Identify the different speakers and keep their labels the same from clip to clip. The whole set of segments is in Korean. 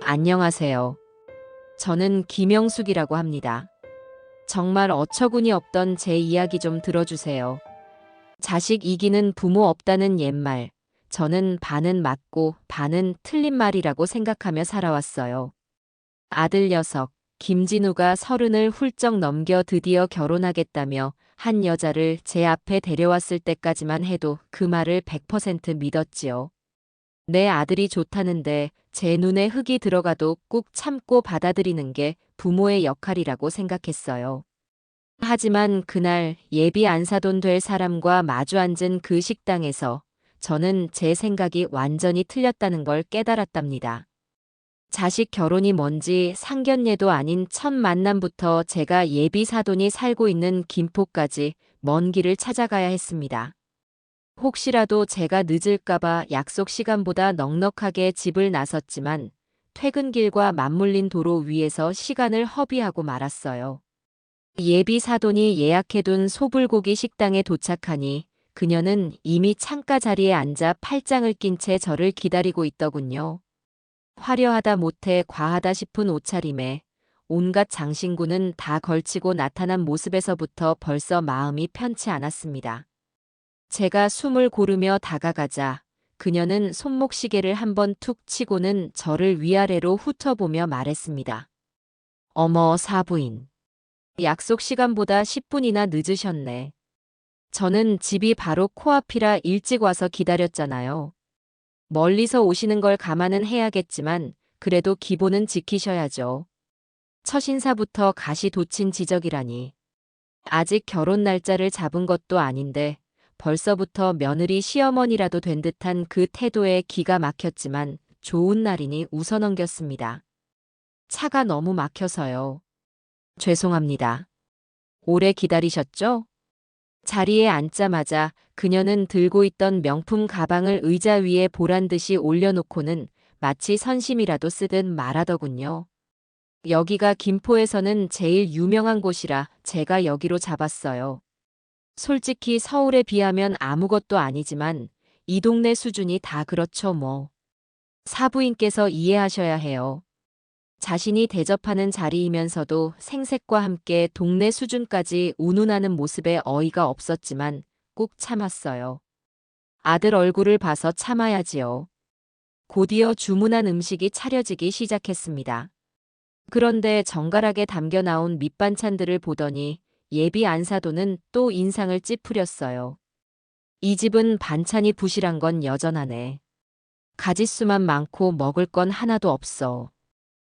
Speaker 1: 안녕하세요. 저는 김영숙이라고 합니다. 정말 어처구니 없던 제 이야기 좀 들어주세요. 자식 이기는 부모 없다는 옛말. 저는 반은 맞고 반은 틀린 말이라고 생각하며 살아왔어요. 아들 녀석, 김진우가 30을 훌쩍 넘겨 드디어 결혼하겠다며 한 여자를 제 앞에 데려왔을 때까지만 해도 그 말을 100% 믿었지요. 내 아들이 좋다는데 제 눈에 흙이 들어가도 꾹 참고 받아들이는 게 부모의 역할이라고 생각했어요. 하지만 그날 예비 안사돈 될 사람과 마주 앉은 그 식당에서 저는 제 생각이 완전히 틀렸다는 걸 깨달았답니다. 자식 결혼이 뭔지 상견례도 아닌 첫 만남부터 제가 예비 사돈이 살고 있는 김포까지 먼 길을 찾아가야 했습니다. 혹시라도 제가 늦을까봐 약속 시간보다 넉넉하게 집을 나섰지만 퇴근길과 맞물린 도로 위에서 시간을 허비하고 말았어요. 예비 사돈이 예약해둔 소불고기 식당에 도착하니 그녀는 이미 창가 자리에 앉아 팔짱을 낀 채 저를 기다리고 있더군요. 화려하다 못해 과하다 싶은 옷차림에 온갖 장신구는 다 걸치고 나타난 모습에서부터 벌써 마음이 편치 않았습니다. 제가 숨을 고르며 다가가자 그녀는 손목시계를 한번 툭 치고는 저를 위아래로 훑어보며 말했습니다. 어머, 사부인. 약속 시간보다 10분이나 늦으셨네. 저는 집이 바로 코앞이라 일찍 와서 기다렸잖아요. 멀리서 오시는 걸 감안은 해야겠지만 그래도 기본은 지키셔야죠. 첫 인사부터 가시돋친 지적이라니. 아직 결혼 날짜를 잡은 것도 아닌데 벌써부터 며느리 시어머니라도 된 듯한 그 태도에 기가 막혔지만 좋은 날이니 웃어넘겼습니다. 차가 너무 막혀서요. 죄송합니다. 오래 기다리셨죠? 자리에 앉자마자 그녀는 들고 있던 명품 가방을 의자 위에 보란 듯이 올려놓고는 마치 선심이라도 쓰듯 말하더군요. 여기가 김포에서는 제일 유명한 곳이라 제가 여기로 잡았어요. 솔직히 서울에 비하면 아무것도 아니지만 이 동네 수준이 다 그렇죠 뭐. 사부인께서 이해하셔야 해요. 자신이 대접하는 자리이면서도 생색과 함께 동네 수준까지 운운하는 모습에 어이가 없었지만 꾹 참았어요. 아들 얼굴을 봐서 참아야지요. 곧이어 주문한 음식이 차려지기 시작했습니다. 그런데 정갈하게 담겨 나온 밑반찬들을 보더니 예비 안사돈은 또 인상을 찌푸렸어요. 이 집은 반찬이 부실한 건 여전하네. 가짓수만 많고 먹을 건 하나도 없어.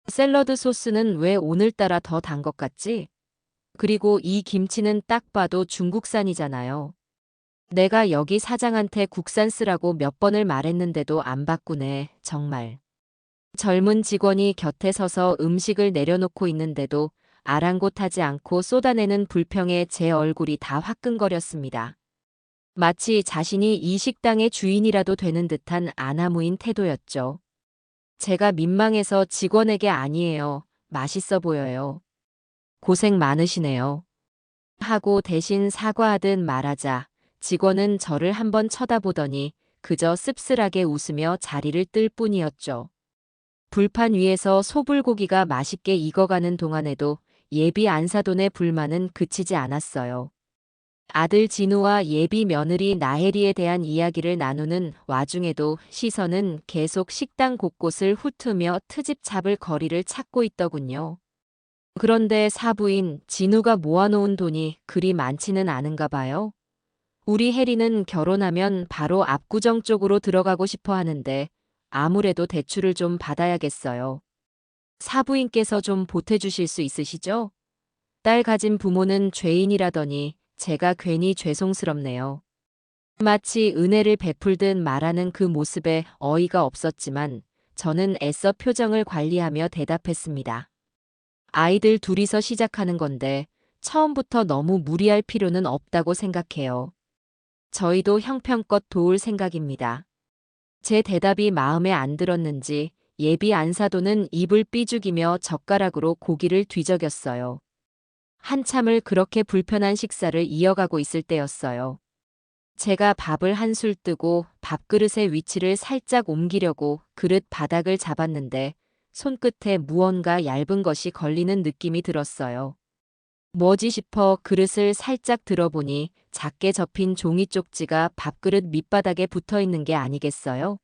Speaker 1: 샐러드 소스는 왜 오늘따라 더 단 것 같지? 그리고 이 김치는 딱 봐도 중국산이잖아요. 내가 여기 사장한테 국산 쓰라고 몇 번을 말했는데도 안 바꾸네, 정말. 젊은 직원이 곁에 서서 음식을 내려놓고 있는데도 아랑곳하지 않고 쏟아내는 불평에 제 얼굴이 다 화끈거렸습니다. 마치 자신이 이 식당의 주인이라도 되는 듯한 아나무인 태도였죠. 제가 민망해서 직원에게 아니에요. 맛있어 보여요. 고생 많으시네요. 하고 대신 사과하듯 말하자 직원은 저를 한번 쳐다보더니 그저 씁쓸하게 웃으며 자리를 뜰 뿐이었죠. 불판 위에서 소불고기가 맛있게 익어가는 동안에도 예비 안사돈의 불만은 그치지 않았어요. 아들 진우와 예비 며느리 나혜리에 대한 이야기를 나누는 와중에도 시선은 계속 식당 곳곳을 훑으며 트집 잡을 거리를 찾고 있더군요. 그런데 사부인 진우가 모아놓은 돈이 그리 많지는 않은가 봐요. 우리 혜리는 결혼하면 바로 압구정 쪽으로 들어가고 싶어 하는데 아무래도 대출을 좀 받아야겠어요. 사부인께서 좀 보태주실 수 있으시죠? 딸 가진 부모는 죄인이라더니 제가 괜히 죄송스럽네요. 마치 은혜를 베풀듯 말하는 그 모습에 어이가 없었지만 저는 애써 표정을 관리하며 대답했습니다. 아이들 둘이서 시작하는 건데 처음부터 너무 무리할 필요는 없다고 생각해요. 저희도 형편껏 도울 생각입니다. 제 대답이 마음에 안 들었는지 예비 안사돈은 입을 삐죽이며 젓가락으로 고기를 뒤적였어요. 한참을 그렇게 불편한 식사를 이어가고 있을 때였어요. 제가 밥을 한술 뜨고 밥그릇의 위치를 살짝 옮기려고 그릇 바닥을 잡았는데 손끝에 무언가 얇은 것이 걸리는 느낌이 들었어요. 뭐지 싶어 그릇을 살짝 들어보니 작게 접힌 종이 쪽지가 밥그릇 밑바닥에 붙어 있는 게 아니겠어요?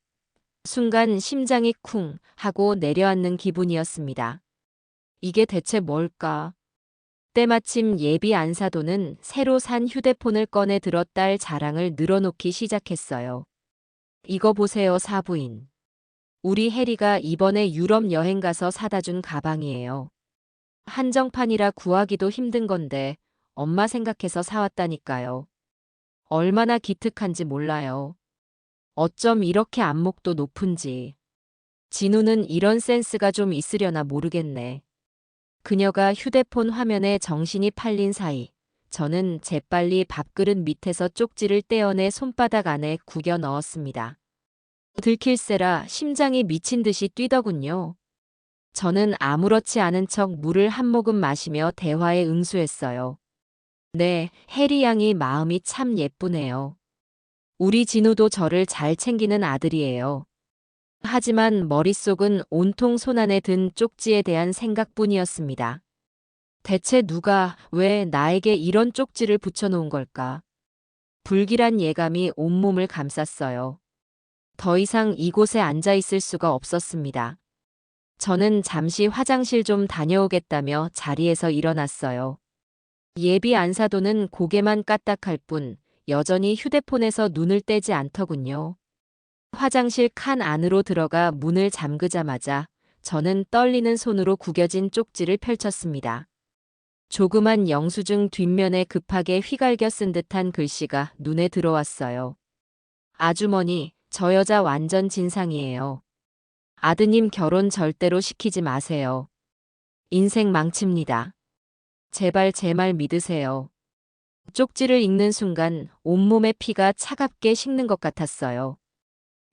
Speaker 1: 순간 심장이 쿵 하고 내려앉는 기분이었습니다. 이게 대체 뭘까? 때마침 예비 안사도는 새로 산 휴대폰을 꺼내 들어 딸 자랑을 늘어놓기 시작했어요. 이거 보세요, 사부인. 우리 해리가 이번에 유럽 여행 가서 사다 준 가방이에요. 한정판이라 구하기도 힘든 건데 엄마 생각해서 사왔다니까요. 얼마나 기특한지 몰라요. 어쩜 이렇게 안목도 높은지. 진우는 이런 센스가 좀 있으려나 모르겠네. 그녀가 휴대폰 화면에 정신이 팔린 사이 저는 재빨리 밥그릇 밑에서 쪽지를 떼어내 손바닥 안에 구겨 넣었습니다. 들킬세라 심장이 미친 듯이 뛰더군요. 저는 아무렇지 않은 척 물을 한 모금 마시며 대화에 응수했어요. 네, 해리 양이 마음이 참 예쁘네요. 우리 진우도 저를 잘 챙기는 아들이에요. 하지만 머릿속은 온통 손안에 든 쪽지에 대한 생각뿐이었습니다. 대체 누가, 왜 나에게 이런 쪽지를 붙여놓은 걸까? 불길한 예감이 온몸을 감쌌어요. 더 이상 이곳에 앉아 있을 수가 없었습니다. 저는 잠시 화장실 좀 다녀오겠다며 자리에서 일어났어요. 예비 안사도는 고개만 까딱할 뿐 여전히 휴대폰에서 눈을 떼지 않더군요. 화장실 칸 안으로 들어가 문을 잠그자마자 저는 떨리는 손으로 구겨진 쪽지를 펼쳤습니다. 조그만 영수증 뒷면에 급하게 휘갈겨 쓴 듯한 글씨가 눈에 들어왔어요. 아주머니, 저 여자 완전 진상이에요. 아드님 결혼 절대로 시키지 마세요. 인생 망칩니다. 제발 제 말 믿으세요. 쪽지를 읽는 순간 온몸의 피가 차갑게 식는 것 같았어요.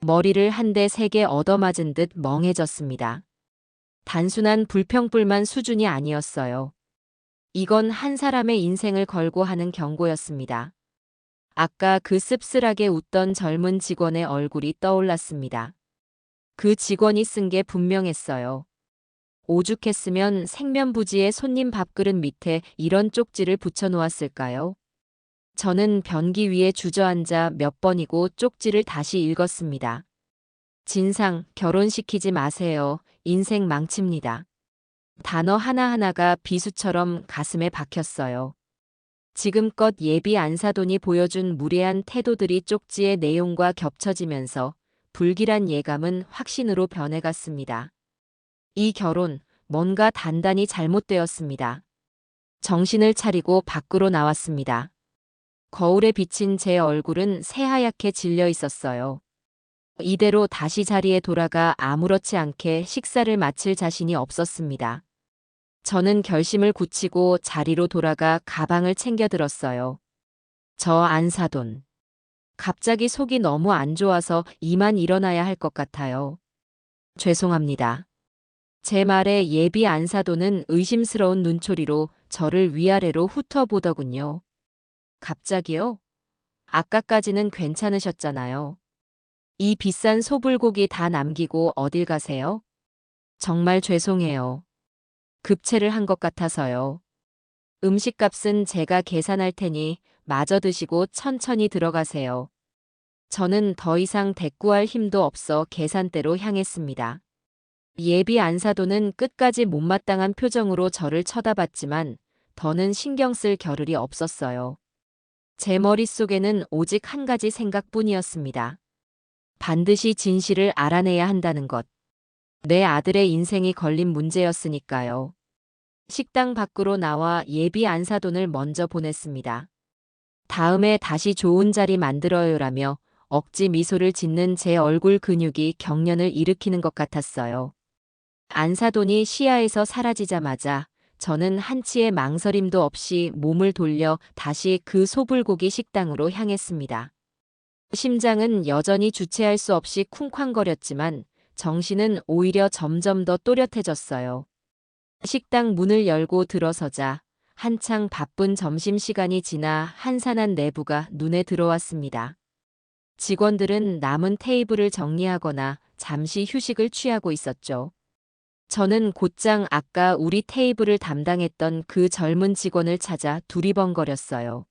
Speaker 1: 머리를 한 대 세게 얻어맞은 듯 멍해졌습니다. 단순한 불평불만 수준이 아니었어요. 이건 한 사람의 인생을 걸고 하는 경고였습니다. 아까 그 씁쓸하게 웃던 젊은 직원의 얼굴이 떠올랐습니다. 그 직원이 쓴 게 분명했어요. 오죽했으면 생면부지의 손님 밥그릇 밑에 이런 쪽지를 붙여놓았을까요? 저는 변기 위에 주저앉아 몇 번이고 쪽지를 다시 읽었습니다. 진상, 결혼시키지 마세요. 인생 망칩니다. 단어 하나하나가 비수처럼 가슴에 박혔어요. 지금껏 예비 안사돈이 보여준 무례한 태도들이 쪽지의 내용과 겹쳐지면서 불길한 예감은 확신으로 변해갔습니다. 이 결혼, 뭔가 단단히 잘못되었습니다. 정신을 차리고 밖으로 나왔습니다. 거울에 비친 제 얼굴은 새하얗게 질려 있었어요. 이대로 다시 자리에 돌아가 아무렇지 않게 식사를 마칠 자신이 없었습니다. 저는 결심을 굳히고 자리로 돌아가 가방을 챙겨 들었어요. 저 안사돈. 갑자기 속이 너무 안 좋아서 이만 일어나야 할 것 같아요. 죄송합니다. 제 말에 예비 안사돈은 의심스러운 눈초리로 저를 위아래로 훑어보더군요. 갑자기요? 아까까지는 괜찮으셨잖아요. 이 비싼 소불고기 다 남기고 어딜 가세요? 정말 죄송해요. 급체를 한 것 같아서요. 음식값은 제가 계산할 테니 마저 드시고 천천히 들어가세요. 저는 더 이상 대꾸할 힘도 없어 계산대로 향했습니다. 예비 안사도는 끝까지 못마땅한 표정으로 저를 쳐다봤지만 더는 신경 쓸 겨를이 없었어요. 제 머릿속에는 오직 한 가지 생각뿐이었습니다. 반드시 진실을 알아내야 한다는 것. 내 아들의 인생이 걸린 문제였으니까요. 식당 밖으로 나와 예비 안사돈을 먼저 보냈습니다. 다음에 다시 좋은 자리 만들어요라며 억지 미소를 짓는 제 얼굴 근육이 경련을 일으키는 것 같았어요. 안사돈이 시야에서 사라지자마자 저는 한치의 망설임도 없이 몸을 돌려 다시 그 소불고기 식당으로 향했습니다. 심장은 여전히 주체할 수 없이 쿵쾅거렸지만 정신은 오히려 점점 더 또렷해졌어요. 식당 문을 열고 들어서자 한창 바쁜 점심시간이 지나 한산한 내부가 눈에 들어왔습니다. 직원들은 남은 테이블을 정리하거나 잠시 휴식을 취하고 있었죠. 저는 곧장 아까 우리 테이블을 담당했던 그 젊은 직원을 찾아 두리번거렸어요.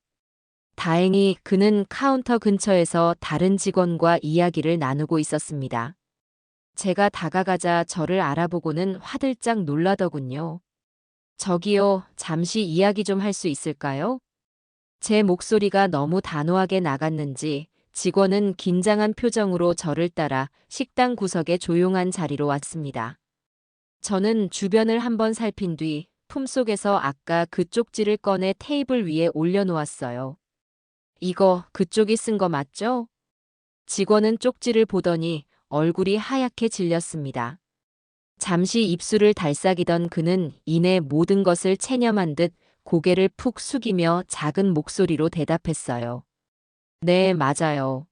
Speaker 1: 다행히 그는 카운터 근처에서 다른 직원과 이야기를 나누고 있었습니다. 제가 다가가자 저를 알아보고는 화들짝 놀라더군요. 저기요, 잠시 이야기 좀 할 수 있을까요? 제 목소리가 너무 단호하게 나갔는지 직원은 긴장한 표정으로 저를 따라 식당 구석의 조용한 자리로 왔습니다. 저는 주변을 한번 살핀 뒤 품속에서 아까 그 쪽지를 꺼내 테이블 위에 올려놓았어요. 이거 그쪽이 쓴 거 맞죠? 직원은 쪽지를 보더니 얼굴이 하얗게 질렸습니다. 잠시 입술을 달싹이던 그는 이내 모든 것을 체념한 듯 고개를 푹 숙이며 작은 목소리로 대답했어요. 네, 맞아요.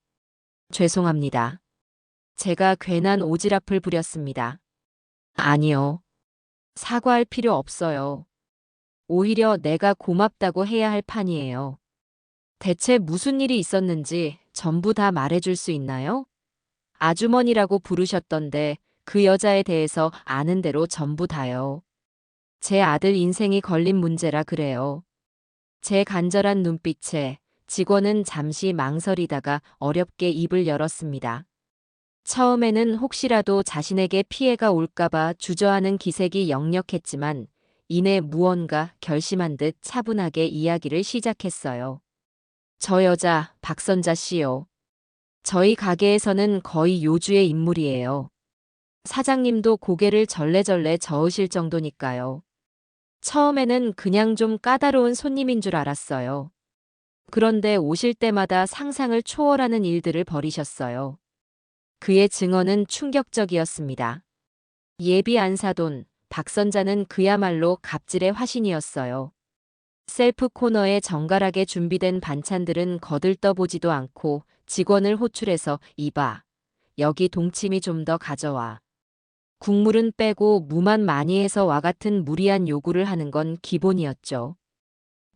Speaker 1: 죄송합니다. 제가 괜한 오지랖을 부렸습니다. 아니요. 사과할 필요 없어요. 오히려 내가 고맙다고 해야 할 판이에요. 대체 무슨 일이 있었는지 전부 다 말해줄 수 있나요? 아주머니라고 부르셨던데 그 여자에 대해서 아는 대로 전부 다요. 제 아들 인생이 걸린 문제라 그래요. 제 간절한 눈빛에 직원은 잠시 망설이다가 어렵게 입을 열었습니다. 처음에는 혹시라도 자신에게 피해가 올까봐 주저하는 기색이 역력했지만 이내 무언가 결심한 듯 차분하게 이야기를 시작했어요. 저 여자 박선자 씨요. 저희 가게에서는 거의 요주의 인물이에요. 사장님도 고개를 절레절레 저으실 정도니까요. 처음에는 그냥 좀 까다로운 손님인 줄 알았어요. 그런데 오실 때마다 상상을 초월하는 일들을 벌이셨어요. 그의 증언은 충격적이었습니다. 예비 안사돈, 박선자는 그야말로 갑질의 화신이었어요. 셀프 코너에 정갈하게 준비된 반찬들은 거들떠보지도 않고 직원을 호출해서 이봐, 여기 동치미 좀 더 가져와. 국물은 빼고 무만 많이 해서 와 같은 무리한 요구를 하는 건 기본이었죠.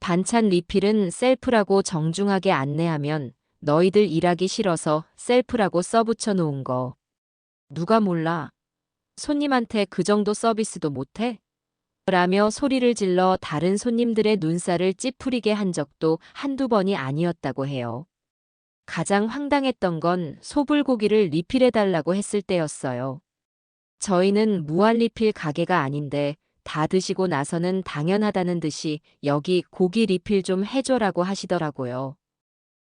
Speaker 1: 반찬 리필은 셀프라고 정중하게 안내하면 너희들 일하기 싫어서 셀프라고 써붙여 놓은 거. 누가 몰라? 손님한테 그 정도 서비스도 못해? 라며 소리를 질러 다른 손님들의 눈살을 찌푸리게 한 적도 한두 번이 아니었다고 해요. 가장 황당했던 건 소불고기를 리필해달라고 했을 때였어요. 저희는 무한리필 가게가 아닌데 다 드시고 나서는 당연하다는 듯이 여기 고기 리필 좀 해줘라고 하시더라고요.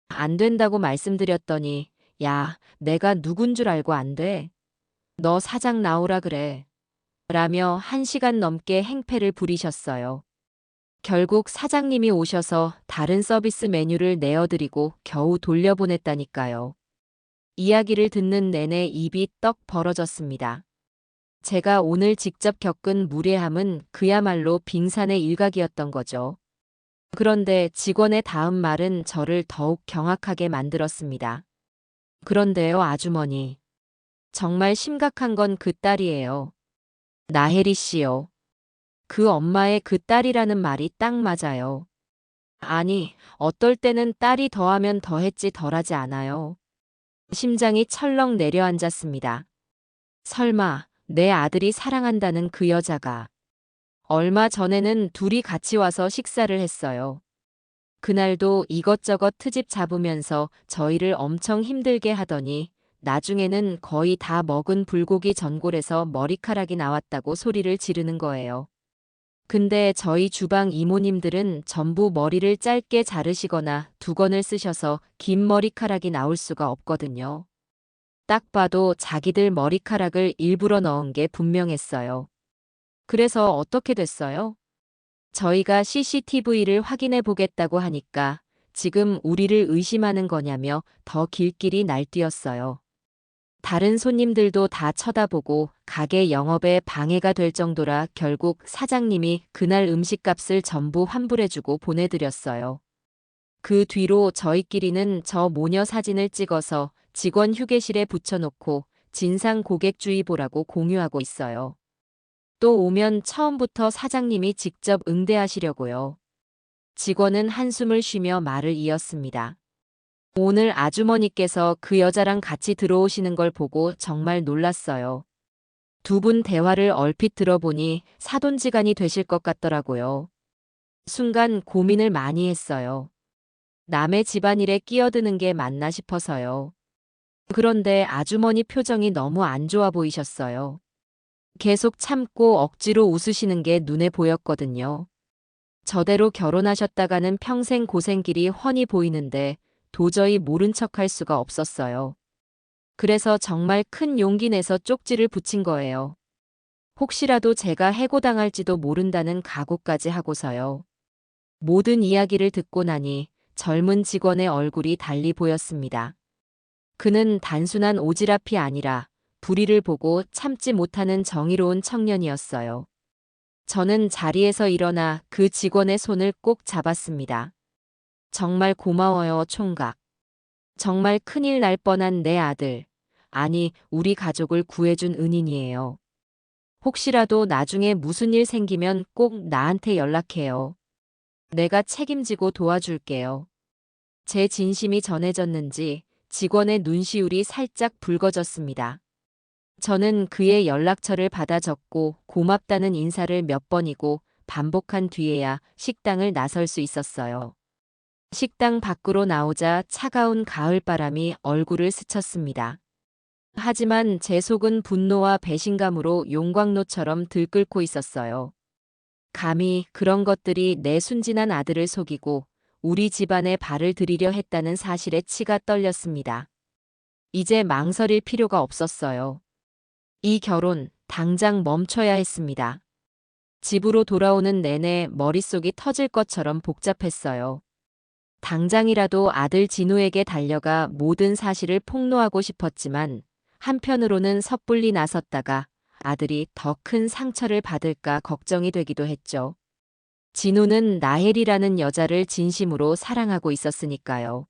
Speaker 1: 안 된다고 말씀드렸더니 야, 내가 누군 줄 알고 안 돼? 너 사장 나오라 그래. 라며 1시간 넘게 행패를 부리셨어요. 결국 사장님이 오셔서 다른 서비스 메뉴를 내어드리고 겨우 돌려보냈다니까요. 이야기를 듣는 내내 입이 떡 벌어졌습니다. 제가 오늘 직접 겪은 무례함은 그야말로 빙산의 일각이었던 거죠. 그런데 직원의 다음 말은 저를 더욱 경악하게 만들었습니다. 그런데요, 아주머니. 정말 심각한 건 그 딸이에요. 나혜리 씨요. 그 엄마의 그 딸이라는 말이 딱 맞아요. 아니, 어떨 때는 딸이 더하면 더했지 덜하지 않아요. 심장이 철렁 내려앉았습니다. 설마 내 아들이 사랑한다는 그 여자가. 얼마 전에는 둘이 같이 와서 식사를 했어요. 그날도 이것저것 트집 잡으면서 저희를 엄청 힘들게 하더니 나중에는 거의 다 먹은 불고기 전골에서 머리카락이 나왔다고 소리를 지르는 거예요. 근데 저희 주방 이모님들은 전부 머리를 짧게 자르시거나 두건을 쓰셔서 긴 머리카락이 나올 수가 없거든요. 딱 봐도 자기들 머리카락을 일부러 넣은 게 분명했어요. 그래서 어떻게 됐어요? 저희가 CCTV를 확인해 보겠다고 하니까 지금 우리를 의심하는 거냐며 더 길길이 날뛰었어요. 다른 손님들도 다 쳐다보고 가게 영업에 방해가 될 정도라 결국 사장님이 그날 음식값을 전부 환불해주고 보내드렸어요. 그 뒤로 저희끼리는 저 모녀 사진을 찍어서 직원 휴게실에 붙여놓고 진상 고객주의보라고 공유하고 있어요. 또 오면 처음부터 사장님이 직접 응대하시려고요. 직원은 한숨을 쉬며 말을 이었습니다. 오늘 아주머니께서 그 여자랑 같이 들어오시는 걸 보고 정말 놀랐어요. 두 분 대화를 얼핏 들어보니 사돈지간이 되실 것 같더라고요. 순간 고민을 많이 했어요. 남의 집안일에 끼어드는 게 맞나 싶어서요. 그런데 아주머니 표정이 너무 안 좋아 보이셨어요. 계속 참고 억지로 웃으시는 게 눈에 보였거든요. 저대로 결혼하셨다가는 평생 고생길이 훤히 보이는데 도저히 모른 척할 수가 없었어요. 그래서 정말 큰 용기 내서 쪽지를 붙인 거예요. 혹시라도 제가 해고당할지도 모른다는 각오까지 하고서요. 모든 이야기를 듣고 나니 젊은 직원의 얼굴이 달리 보였습니다. 그는 단순한 오지랖이 아니라 불의를 보고 참지 못하는 정의로운 청년이었어요. 저는 자리에서 일어나 그 직원의 손을 꼭 잡았습니다. 정말 고마워요, 총각. 정말 큰일 날 뻔한 내 아들, 아니, 우리 가족을 구해준 은인이에요. 혹시라도 나중에 무슨 일 생기면 꼭 나한테 연락해요. 내가 책임지고 도와줄게요. 제 진심이 전해졌는지 직원의 눈시울이 살짝 붉어졌습니다. 저는 그의 연락처를 받아 적고 고맙다는 인사를 몇 번이고 반복한 뒤에야 식당을 나설 수 있었어요. 식당 밖으로 나오자 차가운 가을바람이 얼굴을 스쳤습니다. 하지만 제 속은 분노와 배신감으로 용광로처럼 들끓고 있었어요. 감히 그런 것들이 내 순진한 아들을 속이고 우리 집안에 발을 들이려 했다는 사실에 치가 떨렸습니다. 이제 망설일 필요가 없었어요. 이 결혼 당장 멈춰야 했습니다. 집으로 돌아오는 내내 머릿속이 터질 것처럼 복잡했어요. 당장이라도 아들 진우에게 달려가 모든 사실을 폭로하고 싶었지만 한편으로는 섣불리 나섰다가 아들이 더 큰 상처를 받을까 걱정이 되기도 했죠. 진우는 나혜리라는 여자를 진심으로 사랑하고 있었으니까요.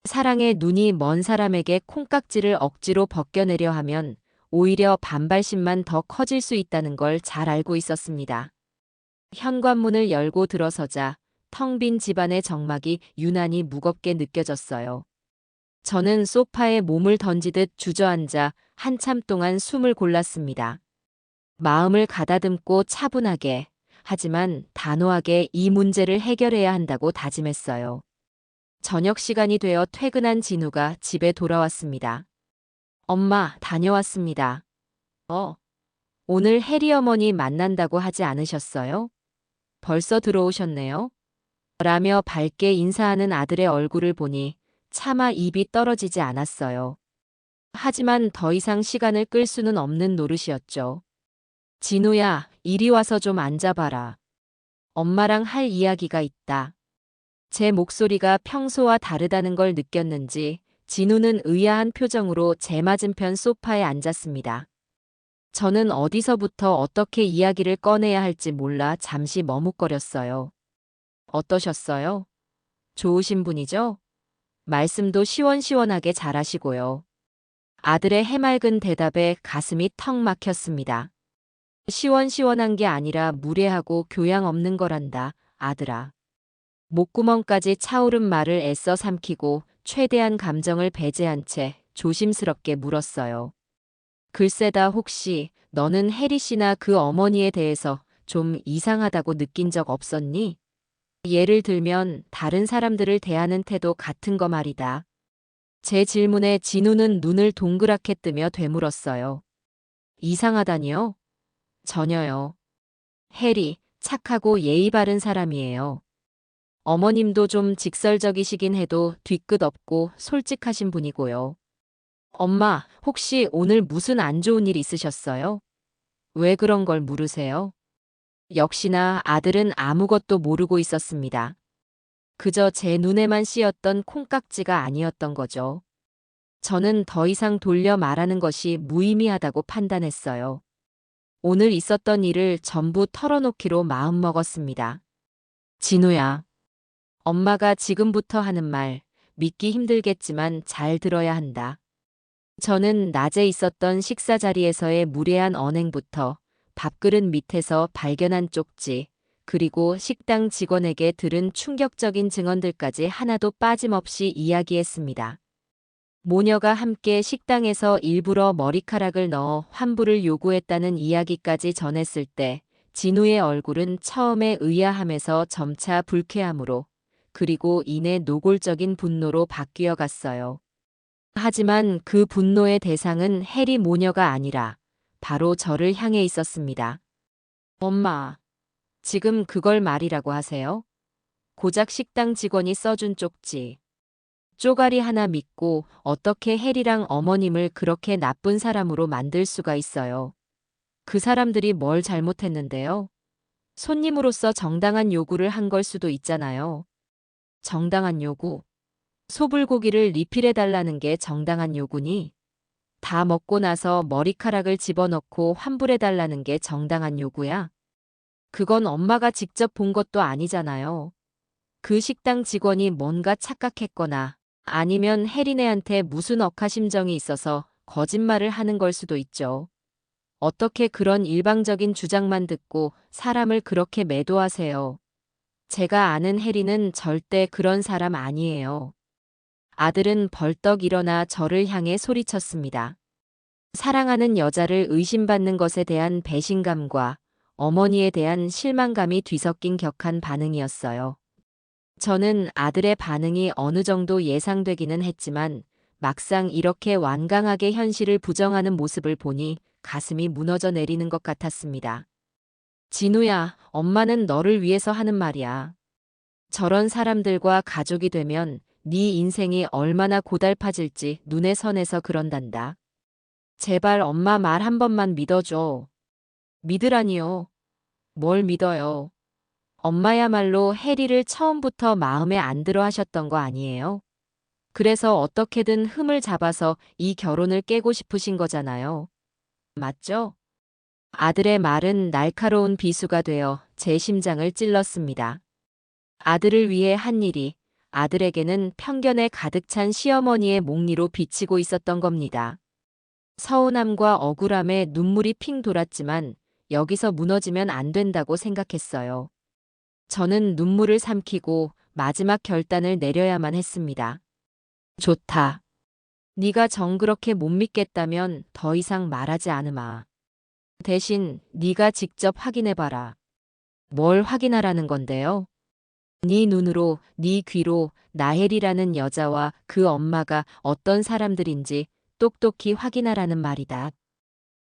Speaker 1: 사랑의 눈이 먼 사람에게 콩깍지를 억지로 벗겨내려 하면 오히려 반발심만 더 커질 수 있다는 걸 잘 알고 있었습니다. 현관문을 열고 들어서자 텅 빈 집안의 정막이 유난히 무겁게 느껴졌어요. 저는 소파에 몸을 던지듯 주저앉아 한참 동안 숨을 골랐습니다. 마음을 가다듬고 차분하게, 하지만 단호하게 이 문제를 해결해야 한다고 다짐했어요. 저녁 시간이 되어 퇴근한 진우가 집에 돌아왔습니다. 엄마, 다녀왔습니다. 오늘 혜리 어머니 만난다고 하지 않으셨어요? 벌써 들어오셨네요. 라며 밝게 인사하는 아들의 얼굴을 보니 차마 입이 떨어지지 않았어요. 하지만 더 이상 시간을 끌 수는 없는 노릇이었죠. 진우야, 이리 와서 좀 앉아봐라. 엄마랑 할 이야기가 있다. 제 목소리가 평소와 다르다는 걸 느꼈는지 진우는 의아한 표정으로 제 맞은편 소파에 앉았습니다. 저는 어디서부터 어떻게 이야기를 꺼내야 할지 몰라 잠시 머뭇거렸어요. 어떠셨어요? 좋으신 분이죠? 말씀도 시원시원하게 잘하시고요. 아들의 해맑은 대답에 가슴이 턱 막혔습니다. 시원시원한 게 아니라 무례하고 교양 없는 거란다, 아들아. 목구멍까지 차오른 말을 애써 삼키고 최대한 감정을 배제한 채 조심스럽게 물었어요. 글쎄다, 혹시 너는 혜리 씨나 그 어머니에 대해서 좀 이상하다고 느낀 적 없었니? 예를 들면 다른 사람들을 대하는 태도 같은 거 말이다. 제 질문에 진우는 눈을 동그랗게 뜨며 되물었어요. 이상하다니요? 전혀요. 혜리, 착하고 예의 바른 사람이에요. 어머님도 좀 직설적이시긴 해도 뒤끝 없고 솔직하신 분이고요. 엄마, 혹시 오늘 무슨 안 좋은 일 있으셨어요? 왜 그런 걸 물으세요? 역시나 아들은 아무것도 모르고 있었습니다. 그저 제 눈에만 씌었던 콩깍지가 아니었던 거죠. 저는 더 이상 돌려 말하는 것이 무의미하다고 판단했어요. 오늘 있었던 일을 전부 털어놓기로 마음먹었습니다. 진우야, 엄마가 지금부터 하는 말 믿기 힘들겠지만 잘 들어야 한다. 저는 낮에 있었던 식사 자리에서의 무례한 언행부터 밥그릇 밑에서 발견한 쪽지, 그리고 식당 직원에게 들은 충격적인 증언들까지 하나도 빠짐없이 이야기했습니다. 모녀가 함께 식당에서 일부러 머리카락을 넣어 환불을 요구했다는 이야기까지 전했을 때 진우의 얼굴은 처음에 의아함에서 점차 불쾌함으로 그리고 이내 노골적인 분노로 바뀌어 갔어요. 하지만 그 분노의 대상은 해리 모녀가 아니라 바로 저를 향해 있었습니다. 엄마, 지금 그걸 말이라고 하세요? 고작 식당 직원이 써준 쪽지. 쪼가리 하나 믿고 어떻게 해리랑 어머님을 그렇게 나쁜 사람으로 만들 수가 있어요. 그 사람들이 뭘 잘못했는데요? 손님으로서 정당한 요구를 한 걸 수도 있잖아요. 정당한 요구. 소불고기를 리필해달라는 게 정당한 요구니? 다 먹고 나서 머리카락을 집어넣고 환불해달라는 게 정당한 요구야? 그건 엄마가 직접 본 것도 아니잖아요. 그 식당 직원이 뭔가 착각했거나 아니면 혜린애한테 무슨 억하심정이 있어서 거짓말을 하는 걸 수도 있죠. 어떻게 그런 일방적인 주장만 듣고 사람을 그렇게 매도하세요? 제가 아는 혜린은 절대 그런 사람 아니에요. 아들은 벌떡 일어나 저를 향해 소리쳤습니다. 사랑하는 여자를 의심받는 것에 대한 배신감과 어머니에 대한 실망감이 뒤섞인 격한 반응이었어요. 저는 아들의 반응이 어느 정도 예상되기는 했지만 막상 이렇게 완강하게 현실을 부정하는 모습을 보니 가슴이 무너져 내리는 것 같았습니다. 진우야, 엄마는 너를 위해서 하는 말이야. 저런 사람들과 가족이 되면 네 인생이 얼마나 고달파질지 눈에 선해서 그런단다. 제발 엄마 말 한 번만 믿어줘. 믿으라니요. 뭘 믿어요. 엄마야말로 해리를 처음부터 마음에 안 들어 하셨던 거 아니에요? 그래서 어떻게든 흠을 잡아서 이 결혼을 깨고 싶으신 거잖아요. 맞죠? 아들의 말은 날카로운 비수가 되어 제 심장을 찔렀습니다. 아들을 위해 한 일이 아들에게는 편견에 가득 찬 시어머니의 몽니로 비치고 있었던 겁니다. 서운함과 억울함에 눈물이 핑 돌았지만 여기서 무너지면 안 된다고 생각했어요. 저는 눈물을 삼키고 마지막 결단을 내려야만 했습니다. 좋다. 네가 정 그렇게 못 믿겠다면 더 이상 말하지 않으마. 대신 네가 직접 확인해봐라. 뭘 확인하라는 건데요? 네 눈으로, 네 귀로 나혜리라는 여자와 그 엄마가 어떤 사람들인지 똑똑히 확인하라는 말이다.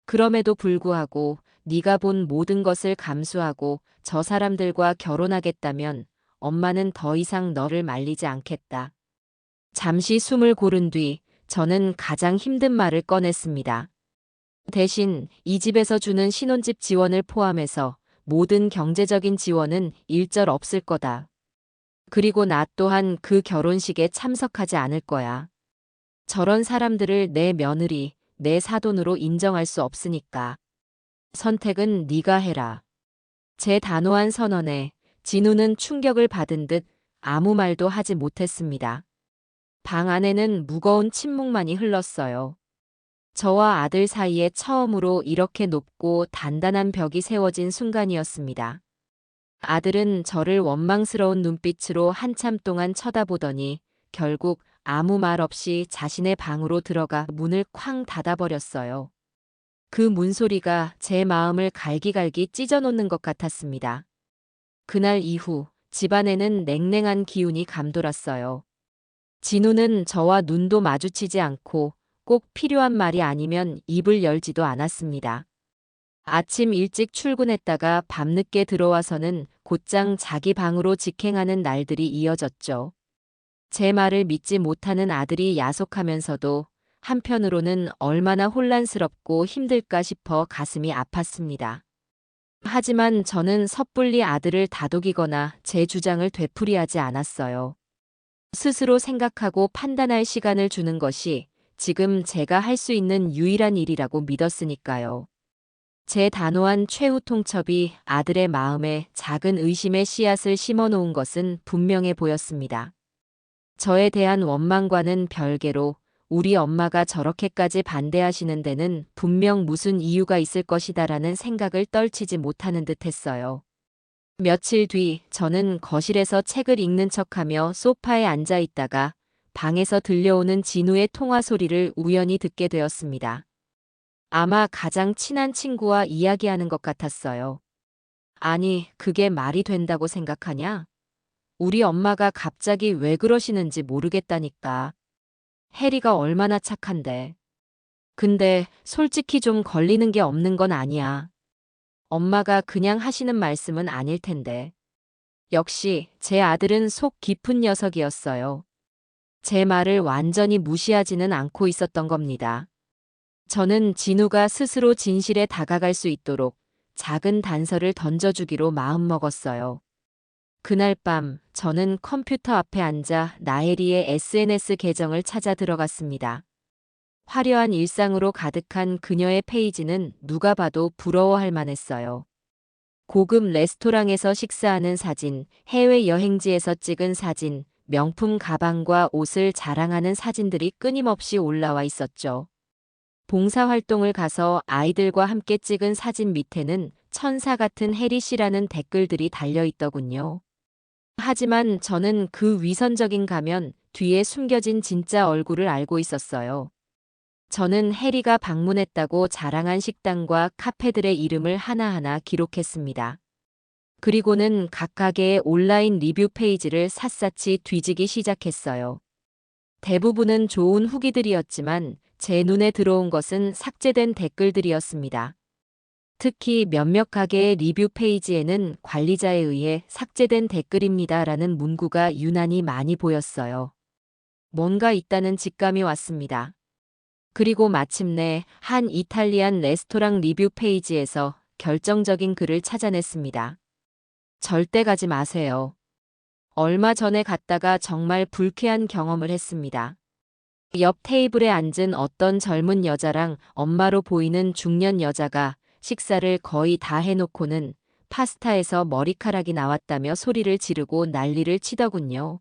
Speaker 1: 그럼에도 불구하고 네가 본 모든 것을 감수하고 저 사람들과 결혼하겠다면 엄마는 더 이상 너를 말리지 않겠다. 잠시 숨을 고른 뒤 저는 가장 힘든 말을 꺼냈습니다. 대신 이 집에서 주는 신혼집 지원을 포함해서 모든 경제적인 지원은 일절 없을 거다. 그리고 나 또한 그 결혼식에 참석하지 않을 거야. 저런 사람들을 내 며느리, 내 사돈으로 인정할 수 없으니까. 선택은 네가 해라. 제 단호한 선언에 진우는 충격을 받은 듯 아무 말도 하지 못했습니다. 방 안에는 무거운 침묵만이 흘렀어요. 저와 아들 사이에 처음으로 이렇게 높고 단단한 벽이 세워진 순간이었습니다. 아들은 저를 원망스러운 눈빛으로 한참 동안 쳐다보더니 결국 아무 말 없이 자신의 방으로 들어가 문을 쾅 닫아버렸어요. 그 문소리가 제 마음을 갈기갈기 찢어놓는 것 같았습니다. 그날 이후 집안에는 냉랭한 기운이 감돌았어요. 진우는 저와 눈도 마주치지 않고 꼭 필요한 말이 아니면 입을 열지도 않았습니다. 아침 일찍 출근했다가 밤늦게 들어와서는 곧장 자기 방으로 직행하는 날들이 이어졌죠. 제 말을 믿지 못하는 아들이 야속하면서도 한편으로는 얼마나 혼란스럽고 힘들까 싶어 가슴이 아팠습니다. 하지만 저는 섣불리 아들을 다독이거나 제 주장을 되풀이하지 않았어요. 스스로 생각하고 판단할 시간을 주는 것이 지금 제가 할 수 있는 유일한 일이라고 믿었으니까요. 제 단호한 최후 통첩이 아들의 마음에 작은 의심의 씨앗을 심어놓은 것은 분명해 보였습니다. 저에 대한 원망과는 별개로 우리 엄마가 저렇게까지 반대하시는 데는 분명 무슨 이유가 있을 것이다라는 생각을 떨치지 못하는 듯 했어요. 며칠 뒤 저는 거실에서 책을 읽는 척하며 소파에 앉아 있다가 방에서 들려오는 진우의 통화 소리를 우연히 듣게 되었습니다. 아마 가장 친한 친구와 이야기하는 것 같았어요. 아니, 그게 말이 된다고 생각하냐? 우리 엄마가 갑자기 왜 그러시는지 모르겠다니까. 해리가 얼마나 착한데. 근데 솔직히 좀 걸리는 게 없는 건 아니야. 엄마가 그냥 하시는 말씀은 아닐 텐데. 역시 제 아들은 속 깊은 녀석이었어요. 제 말을 완전히 무시하지는 않고 있었던 겁니다. 저는 진우가 스스로 진실에 다가갈 수 있도록 작은 단서를 던져주기로 마음먹었어요. 그날 밤 저는 컴퓨터 앞에 앉아 나혜리의 SNS 계정을 찾아 들어갔습니다. 화려한 일상으로 가득한 그녀의 페이지는 누가 봐도 부러워할 만했어요. 고급 레스토랑에서 식사하는 사진, 해외 여행지에서 찍은 사진, 명품 가방과 옷을 자랑하는 사진들이 끊임없이 올라와 있었죠. 봉사활동을 가서 아이들과 함께 찍은 사진 밑에는 천사 같은 해리 씨라는 댓글들이 달려 있더군요. 하지만 저는 그 위선적인 가면 뒤에 숨겨진 진짜 얼굴을 알고 있었어요. 저는 해리가 방문했다고 자랑한 식당과 카페들의 이름을 하나하나 기록했습니다. 그리고는 각각의 온라인 리뷰 페이지를 샅샅이 뒤지기 시작했어요. 대부분은 좋은 후기들이었지만 제 눈에 들어온 것은 삭제된 댓글들이었습니다. 특히 몇몇 가게의 리뷰 페이지에는 관리자에 의해 삭제된 댓글입니다라는 문구가 유난히 많이 보였어요. 뭔가 있다는 직감이 왔습니다. 그리고 마침내 한 이탈리안 레스토랑 리뷰 페이지에서 결정적인 글을 찾아냈습니다. 절대 가지 마세요. 얼마 전에 갔다가 정말 불쾌한 경험을 했습니다. 옆 테이블에 앉은 어떤 젊은 여자랑 엄마로 보이는 중년 여자가 식사를 거의 다 해놓고는 파스타에서 머리카락이 나왔다며 소리를 지르고 난리를 치더군요.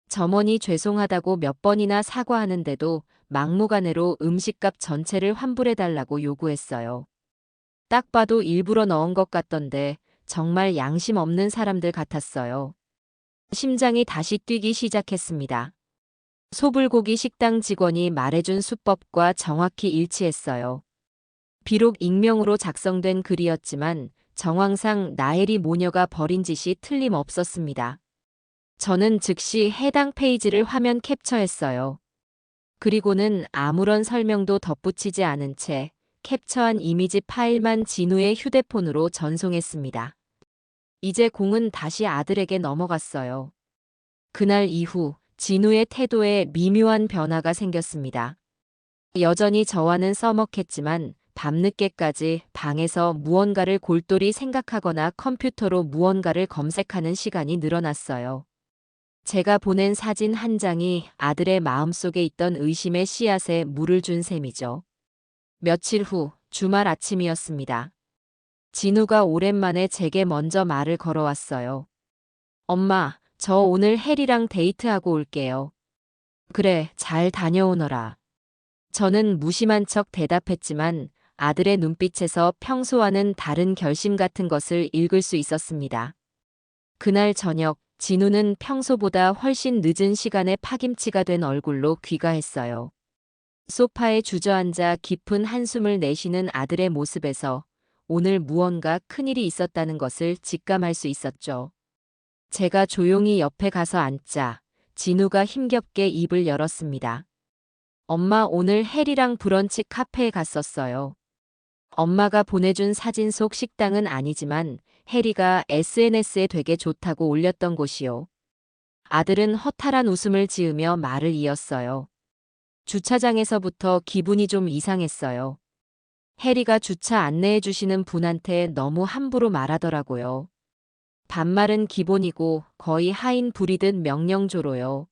Speaker 1: 점원이 죄송하다고 몇 번이나 사과하는데도 막무가내로 음식값 전체를 환불해달라고 요구했어요. 딱 봐도 일부러 넣은 것 같던데 정말 양심 없는 사람들 같았어요. 심장이 다시 뛰기 시작했습니다. 소불고기 식당 직원이 말해준 수법과 정확히 일치했어요. 비록 익명으로 작성된 글이었지만 정황상 나혜리 모녀가 벌인 짓이 틀림없었습니다. 저는 즉시 해당 페이지를 화면 캡처했어요. 그리고는 아무런 설명도 덧붙이지 않은 채 캡처한 이미지 파일만 진우의 휴대폰으로 전송했습니다. 이제 공은 다시 아들에게 넘어갔어요. 그날 이후 진우의 태도에 미묘한 변화가 생겼습니다. 여전히 저와는 써먹했지만 밤늦게까지 방에서 무언가를 골똘히 생각하거나 컴퓨터로 무언가를 검색하는 시간이 늘어났어요. 제가 보낸 사진 한 장이 아들의 마음속에 있던 의심의 씨앗에 물을 준 셈이죠. 며칠 후 주말 아침이었습니다. 진우가 오랜만에 제게 먼저 말을 걸어왔어요. 엄마, 저 오늘 혜리랑 데이트하고 올게요. 그래, 잘 다녀오너라. 저는 무심한 척 대답했지만 아들의 눈빛에서 평소와는 다른 결심 같은 것을 읽을 수 있었습니다. 그날 저녁, 진우는 평소보다 훨씬 늦은 시간에 파김치가 된 얼굴로 귀가했어요. 소파에 주저앉아 깊은 한숨을 내쉬는 아들의 모습에서 오늘 무언가 큰일이 있었다는 것을 직감할 수 있었죠. 제가 조용히 옆에 가서 앉자 진우가 힘겹게 입을 열었습니다. 엄마, 오늘 혜리랑 브런치 카페에 갔었어요. 엄마가 보내준 사진 속 식당은 아니지만 혜리가 SNS에 되게 좋다고 올렸던 곳이요. 아들은 허탈한 웃음을 지으며 말을 이었어요. 주차장에서부터 기분이 좀 이상했어요. 혜리가 주차 안내해 주시는 분한테 너무 함부로 말하더라고요. 반말은 기본이고 거의 하인 부리듯 명령조로요.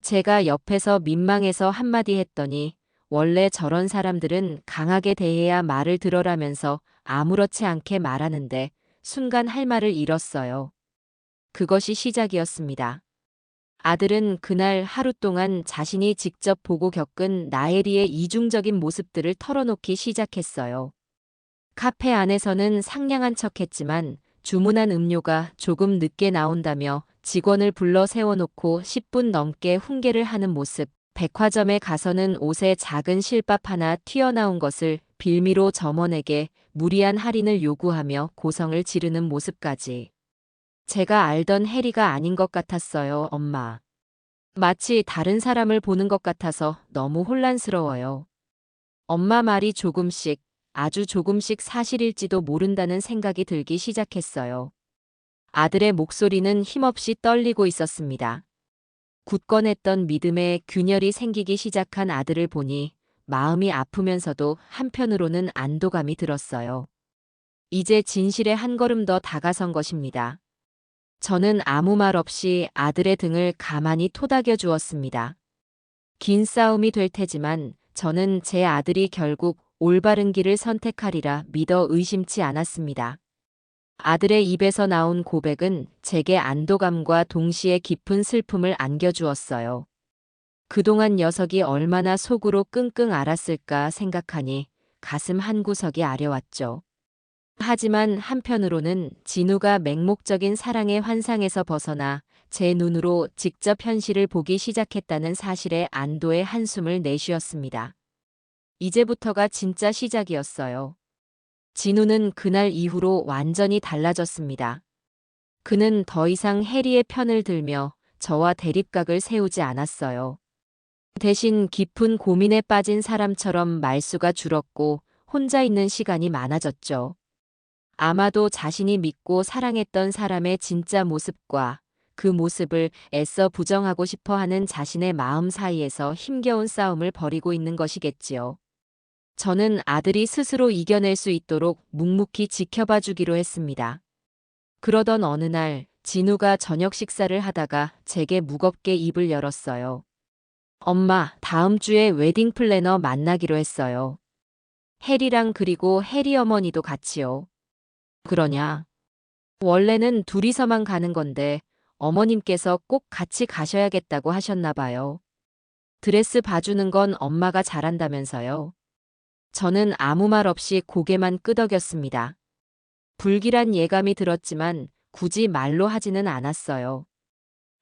Speaker 1: 제가 옆에서 민망해서 한마디 했더니 원래 저런 사람들은 강하게 대해야 말을 들어라면서 아무렇지 않게 말하는데 순간 할 말을 잃었어요. 그것이 시작이었습니다. 아들은 그날 하루 동안 자신이 직접 보고 겪은 나혜리의 이중적인 모습들을 털어놓기 시작했어요. 카페 안에서는 상냥한 척했지만 주문한 음료가 조금 늦게 나온다며 직원을 불러 세워놓고 10분 넘게 훈계를 하는 모습, 백화점에 가서는 옷에 작은 실밥 하나 튀어나온 것을 빌미로 점원에게 무리한 할인을 요구하며 고성을 지르는 모습까지. 제가 알던 해리가 아닌 것 같았어요, 엄마. 마치 다른 사람을 보는 것 같아서 너무 혼란스러워요. 엄마 말이 조금씩, 아주 조금씩 사실일지도 모른다는 생각이 들기 시작했어요. 아들의 목소리는 힘없이 떨리고 있었습니다. 굳건했던 믿음에 균열이 생기기 시작한 아들을 보니 마음이 아프면서도 한편으로는 안도감이 들었어요. 이제 진실에 한 걸음 더 다가선 것입니다. 저는 아무 말 없이 아들의 등을 가만히 토닥여 주었습니다. 긴 싸움이 될 테지만 저는 제 아들이 결국 올바른 길을 선택하리라 믿어 의심치 않았습니다. 아들의 입에서 나온 고백은 제게 안도감과 동시에 깊은 슬픔을 안겨주었어요. 그동안 녀석이 얼마나 속으로 끙끙 앓았을까 생각하니 가슴 한구석이 아려왔죠. 하지만 한편으로는 진우가 맹목적인 사랑의 환상에서 벗어나 제 눈으로 직접 현실을 보기 시작했다는 사실에 안도의 한숨을 내쉬었습니다. 이제부터가 진짜 시작이었어요. 진우는 그날 이후로 완전히 달라졌습니다. 그는 더 이상 해리의 편을 들며 저와 대립각을 세우지 않았어요. 대신 깊은 고민에 빠진 사람처럼 말수가 줄었고 혼자 있는 시간이 많아졌죠. 아마도 자신이 믿고 사랑했던 사람의 진짜 모습과 그 모습을 애써 부정하고 싶어 하는 자신의 마음 사이에서 힘겨운 싸움을 벌이고 있는 것이겠지요. 저는 아들이 스스로 이겨낼 수 있도록 묵묵히 지켜봐 주기로 했습니다. 그러던 어느 날 진우가 저녁 식사를 하다가 제게 무겁게 입을 열었어요. 엄마, 다음 주에 웨딩 플래너 만나기로 했어요. 해리랑 그리고 해리 어머니도 같이요. 그러냐? 원래는 둘이서만 가는 건데 어머님께서 꼭 같이 가셔야겠다고 하셨나 봐요. 드레스 봐주는 건 엄마가 잘한다면서요. 저는 아무 말 없이 고개만 끄덕였습니다. 불길한 예감이 들었지만 굳이 말로 하지는 않았어요.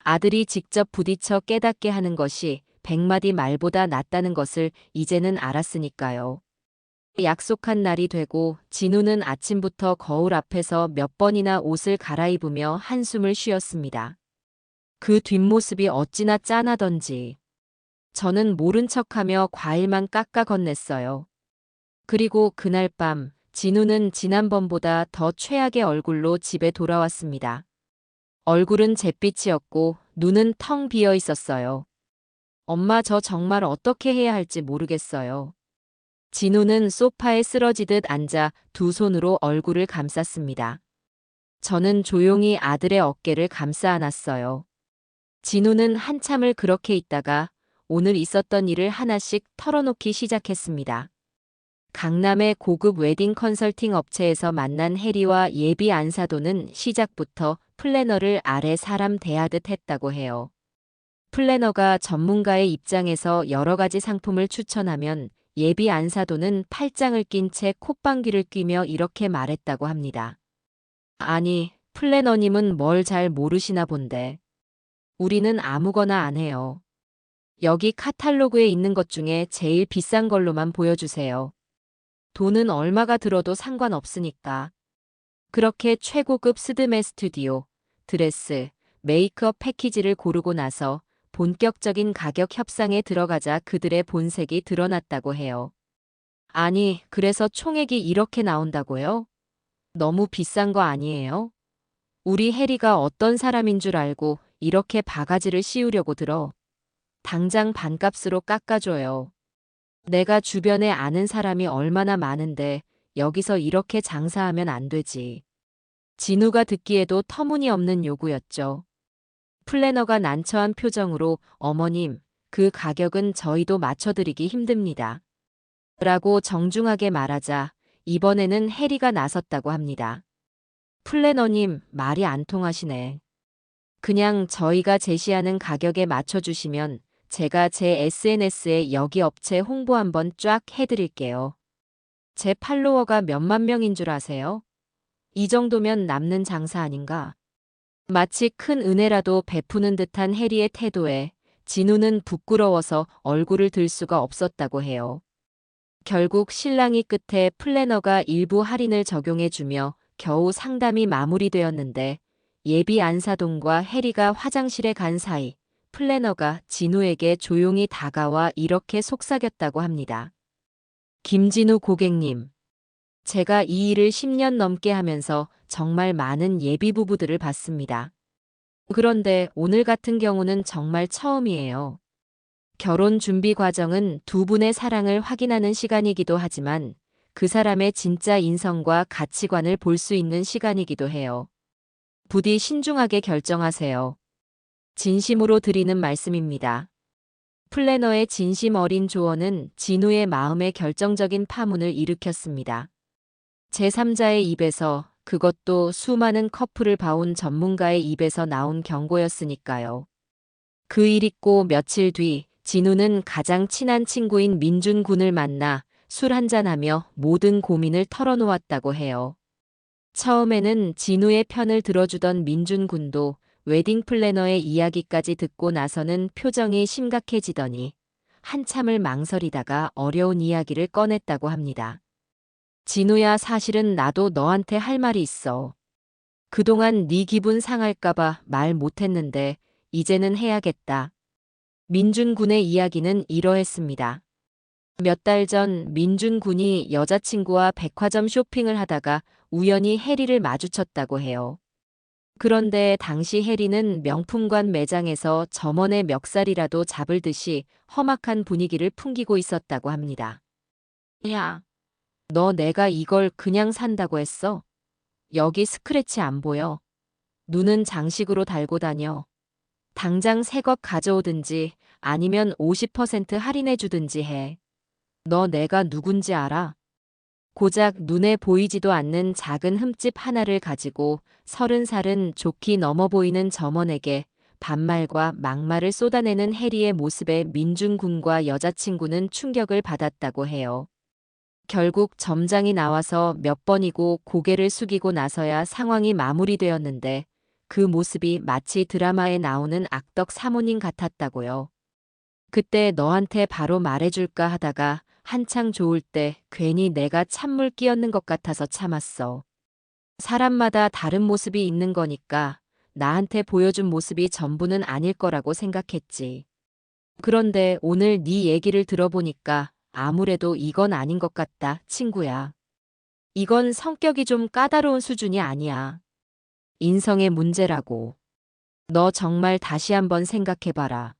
Speaker 1: 아들이 직접 부딪혀 깨닫게 하는 것이 100마디 말보다 낫다는 것을 이제는 알았으니까요. 약속한 날이 되고 진우는 아침부터 거울 앞에서 몇 번이나 옷을 갈아입으며 한숨을 쉬었습니다. 그 뒷모습이 어찌나 짠하던지. 저는 모른 척하며 과일만 깎아 건넸어요. 그리고 그날 밤 진우는 지난번보다 더 최악의 얼굴로 집에 돌아왔습니다. 얼굴은 잿빛이었고 눈은 텅 비어 있었어요. 엄마, 저 정말 어떻게 해야 할지 모르겠어요. 진우는 소파에 쓰러지듯 앉아 두 손으로 얼굴을 감쌌습니다. 저는 조용히 아들의 어깨를 감싸 안았어요. 진우는 한참을 그렇게 있다가 오늘 있었던 일을 하나씩 털어놓기 시작했습니다. 강남의 고급 웨딩 컨설팅 업체에서 만난 해리와 예비 안사도는 시작부터 플래너를 아래 사람 대하듯 했다고 해요. 플래너가 전문가의 입장에서 여러 가지 상품을 추천하면 예비 안사도는 팔짱을 낀 채 콧방귀를 뀌며 이렇게 말했다고 합니다. 아니, 플래너님은 뭘 잘 모르시나 본데. 우리는 아무거나 안 해요. 여기 카탈로그에 있는 것 중에 제일 비싼 걸로만 보여주세요. 돈은 얼마가 들어도 상관없으니까. 그렇게 최고급 스드메 스튜디오, 드레스, 메이크업 패키지를 고르고 나서 본격적인 가격 협상에 들어가자 그들의 본색이 드러났다고 해요. 아니, 그래서 총액이 이렇게 나온다고요? 너무 비싼 거 아니에요? 우리 해리가 어떤 사람인 줄 알고 이렇게 바가지를 씌우려고 들어. 당장 반값으로 깎아줘요. 내가 주변에 아는 사람이 얼마나 많은데 여기서 이렇게 장사하면 안 되지. 진우가 듣기에도 터무니없는 요구였죠. 플래너가 난처한 표정으로 어머님, 그 가격은 저희도 맞춰드리기 힘듭니다. 라고 정중하게 말하자 이번에는 해리가 나섰다고 합니다. 플래너님, 말이 안 통하시네. 그냥 저희가 제시하는 가격에 맞춰주시면 제가 제 SNS에 여기 업체 홍보 한번 쫙 해드릴게요. 제 팔로워가 몇만 명인 줄 아세요? 이 정도면 남는 장사 아닌가? 마치 큰 은혜라도 베푸는 듯한 해리의 태도에 진우는 부끄러워서 얼굴을 들 수가 없었다고 해요. 결국 신랑이 끝에 플래너가 일부 할인을 적용해주며 겨우 상담이 마무리되었는데 예비 안사돈과 해리가 화장실에 간 사이 플래너가 진우에게 조용히 다가와 이렇게 속삭였다고 합니다. 김진우 고객님, 제가 이 일을 10년 넘게 하면서 정말 많은 예비 부부들을 봤습니다. 그런데 오늘 같은 경우는 정말 처음이에요. 결혼 준비 과정은 두 분의 사랑을 확인하는 시간이기도 하지만 그 사람의 진짜 인성과 가치관을 볼 수 있는 시간이기도 해요. 부디 신중하게 결정하세요. 진심으로 드리는 말씀입니다. 플래너의 진심 어린 조언은 진우의 마음에 결정적인 파문을 일으켰습니다. 제3자의 입에서, 그것도 수많은 커플을 봐온 전문가의 입에서 나온 경고였으니까요. 그 일 있고 며칠 뒤 진우는 가장 친한 친구인 민준 군을 만나 술 한잔하며 모든 고민을 털어놓았다고 해요. 처음에는 진우의 편을 들어주던 민준 군도 웨딩 플래너의 이야기까지 듣고 나서는 표정이 심각해지더니 한참을 망설이다가 어려운 이야기를 꺼냈다고 합니다. 진우야, 사실은 나도 너한테 할 말이 있어. 그동안 네 기분 상할까봐 말 못했는데 이제는 해야겠다. 민준 군의 이야기는 이러했습니다. 몇 달 전 민준 군이 여자친구와 백화점 쇼핑을 하다가 우연히 해리를 마주쳤다고 해요. 그런데 당시 해리는 명품관 매장에서 점원의 멱살이라도 잡을 듯이 험악한 분위기를 풍기고 있었다고 합니다. 야, 너 내가 이걸 그냥 산다고 했어? 여기 스크래치 안 보여? 눈은 장식으로 달고 다녀. 당장 새 것 가져오든지 아니면 50% 할인해 주든지 해. 너 내가 누군지 알아? 고작 눈에 보이지도 않는 작은 흠집 하나를 가지고 30살은 좋게 넘어 보이는 점원에게 반말과 막말을 쏟아내는 해리의 모습에 민준 군과 여자친구는 충격을 받았다고 해요. 결국 점장이 나와서 몇 번이고 고개를 숙이고 나서야 상황이 마무리되었는데 그 모습이 마치 드라마에 나오는 악덕 사모님 같았다고요. 그때 너한테 바로 말해줄까 하다가 한창 좋을 때 괜히 내가 찬물 끼얹는 것 같아서 참았어. 사람마다 다른 모습이 있는 거니까 나한테 보여준 모습이 전부는 아닐 거라고 생각했지. 그런데 오늘 네 얘기를 들어보니까 아무래도 이건 아닌 것 같다, 친구야. 이건 성격이 좀 까다로운 수준이 아니야. 인성의 문제라고. 너 정말 다시 한번 생각해봐라.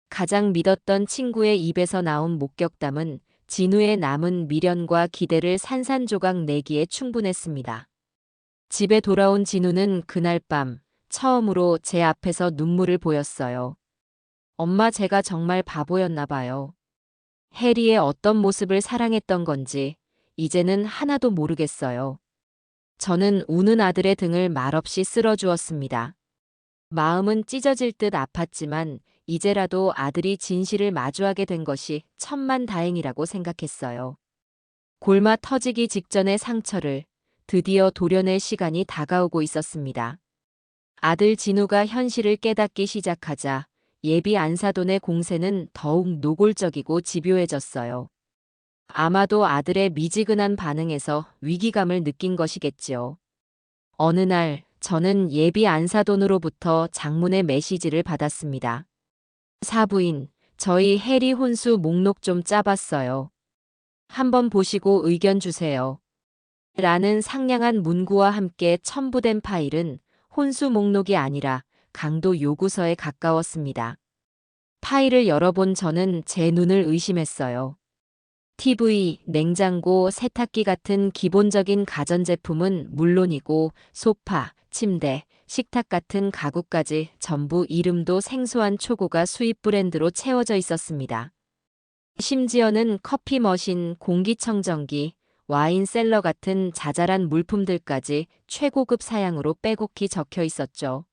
Speaker 1: 가장 믿었던 친구의 입에서 나온 목격담은 진우의 남은 미련과 기대를 산산조각 내기에 충분했습니다. 집에 돌아온 진우는 그날 밤 처음으로 제 앞에서 눈물을 보였어요. 엄마, 제가 정말 바보였나 봐요. 해리의 어떤 모습을 사랑했던 건지 이제는 하나도 모르겠어요. 저는 우는 아들의 등을 말없이 쓸어주었습니다. 마음은 찢어질 듯 아팠지만 이제라도 아들이 진실을 마주하게 된 것이 천만다행이라고 생각했어요. 골마 터지기 직전의 상처를 드디어 도려낼 시간이 다가오고 있었습니다. 아들 진우가 현실을 깨닫기 시작하자 예비 안사돈의 공세는 더욱 노골적이고 집요해졌어요. 아마도 아들의 미지근한 반응에서 위기감을 느낀 것이겠지요. 어느 날 저는 예비 안사돈으로부터 장문의 메시지를 받았습니다. 사부인, 저희 해리 혼수 목록 좀 짜봤어요. 한번 보시고 의견 주세요. 라는 상냥한 문구와 함께 첨부된 파일은 혼수 목록이 아니라 강도 요구서에 가까웠습니다. 파일을 열어본 저는 제 눈을 의심했어요. TV, 냉장고, 세탁기 같은 기본적인 가전제품은 물론이고 소파, 침대, 식탁 같은 가구까지 전부 이름도 생소한 초고가 수입 브랜드로 채워져 있었습니다. 심지어는 커피 머신, 공기청정기, 와인 셀러 같은 자잘한 물품들까지 최고급 사양으로 빼곡히 적혀 있었죠.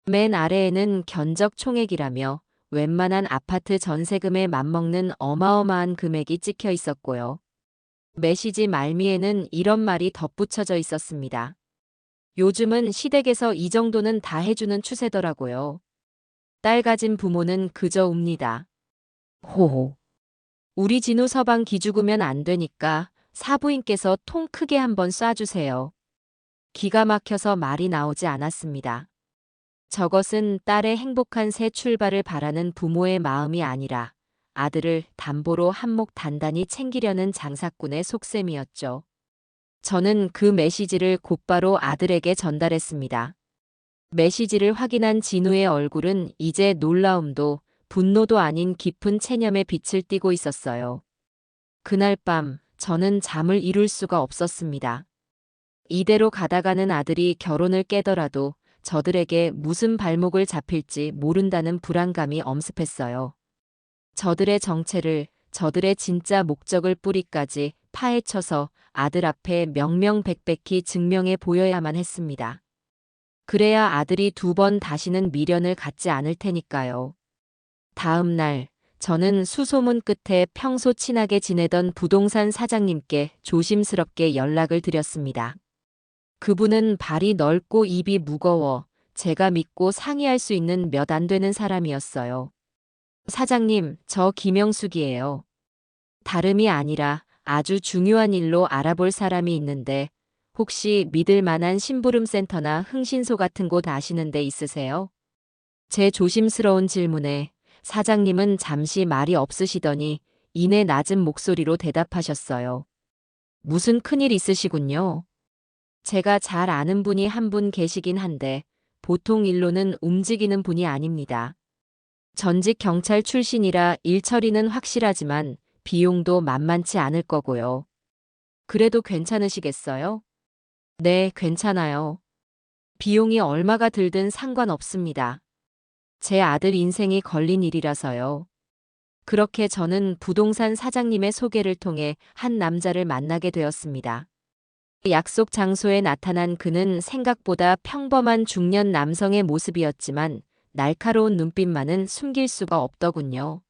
Speaker 1: 맨 아래에는 견적 총액이라며 웬만한 아파트 전세금에 맞먹는 어마어마한 금액이 찍혀 있었고요. 메시지 말미에는 이런 말이 덧붙여져 있었습니다. 요즘은 시댁에서 이 정도는 다 해주는 추세더라고요. 딸 가진 부모는 그저 웁니다. 호호. 우리 진우 서방 기죽으면 안 되니까 사부인께서 통 크게 한번 쏴주세요. 기가 막혀서 말이 나오지 않았습니다. 저것은 딸의 행복한 새 출발을 바라는 부모의 마음이 아니라 아들을 담보로 한몫 단단히 챙기려는 장사꾼의 속셈이었죠. 저는 그 메시지를 곧바로 아들에게 전달했습니다. 메시지를 확인한 진우의 얼굴은 이제 놀라움도 분노도 아닌 깊은 체념의 빛을 띠고 있었어요. 그날 밤 저는 잠을 이룰 수가 없었습니다. 이대로 가다가는 아들이 결혼을 깨더라도 저들에게 무슨 발목을 잡힐지 모른다는 불안감이 엄습했어요. 저들의 정체를, 저들의 진짜 목적을 뿌리까지 파헤쳐서 아들 앞에 명명백백히 증명해 보여야만 했습니다. 그래야 아들이 두 번 다시는 미련을 갖지 않을 테니까요. 다음 날, 저는 수소문 끝에 평소 친하게 지내던 부동산 사장님께 조심스럽게 연락을 드렸습니다. 그분은 발이 넓고 입이 무거워 제가 믿고 상의할 수 있는 몇 안 되는 사람이었어요. 사장님, 저 김영숙이에요. 다름이 아니라 아주 중요한 일로 알아볼 사람이 있는데 혹시 믿을 만한 심부름센터나 흥신소 같은 곳 아시는 데 있으세요? 제 조심스러운 질문에 사장님은 잠시 말이 없으시더니 이내 낮은 목소리로 대답하셨어요. 무슨 큰일 있으시군요. 제가 잘 아는 분이 한 분 계시긴 한데 보통 일로는 움직이는 분이 아닙니다. 전직 경찰 출신이라 일 처리는 확실하지만 비용도 만만치 않을 거고요. 그래도 괜찮으시겠어요? 네, 괜찮아요. 비용이 얼마가 들든 상관없습니다. 제 아들 인생이 걸린 일이라서요. 그렇게 저는 부동산 사장님의 소개를 통해 한 남자를 만나게 되었습니다. 약속 장소에 나타난 그는 생각보다 평범한 중년 남성의 모습이었지만 날카로운 눈빛만은 숨길 수가 없더군요.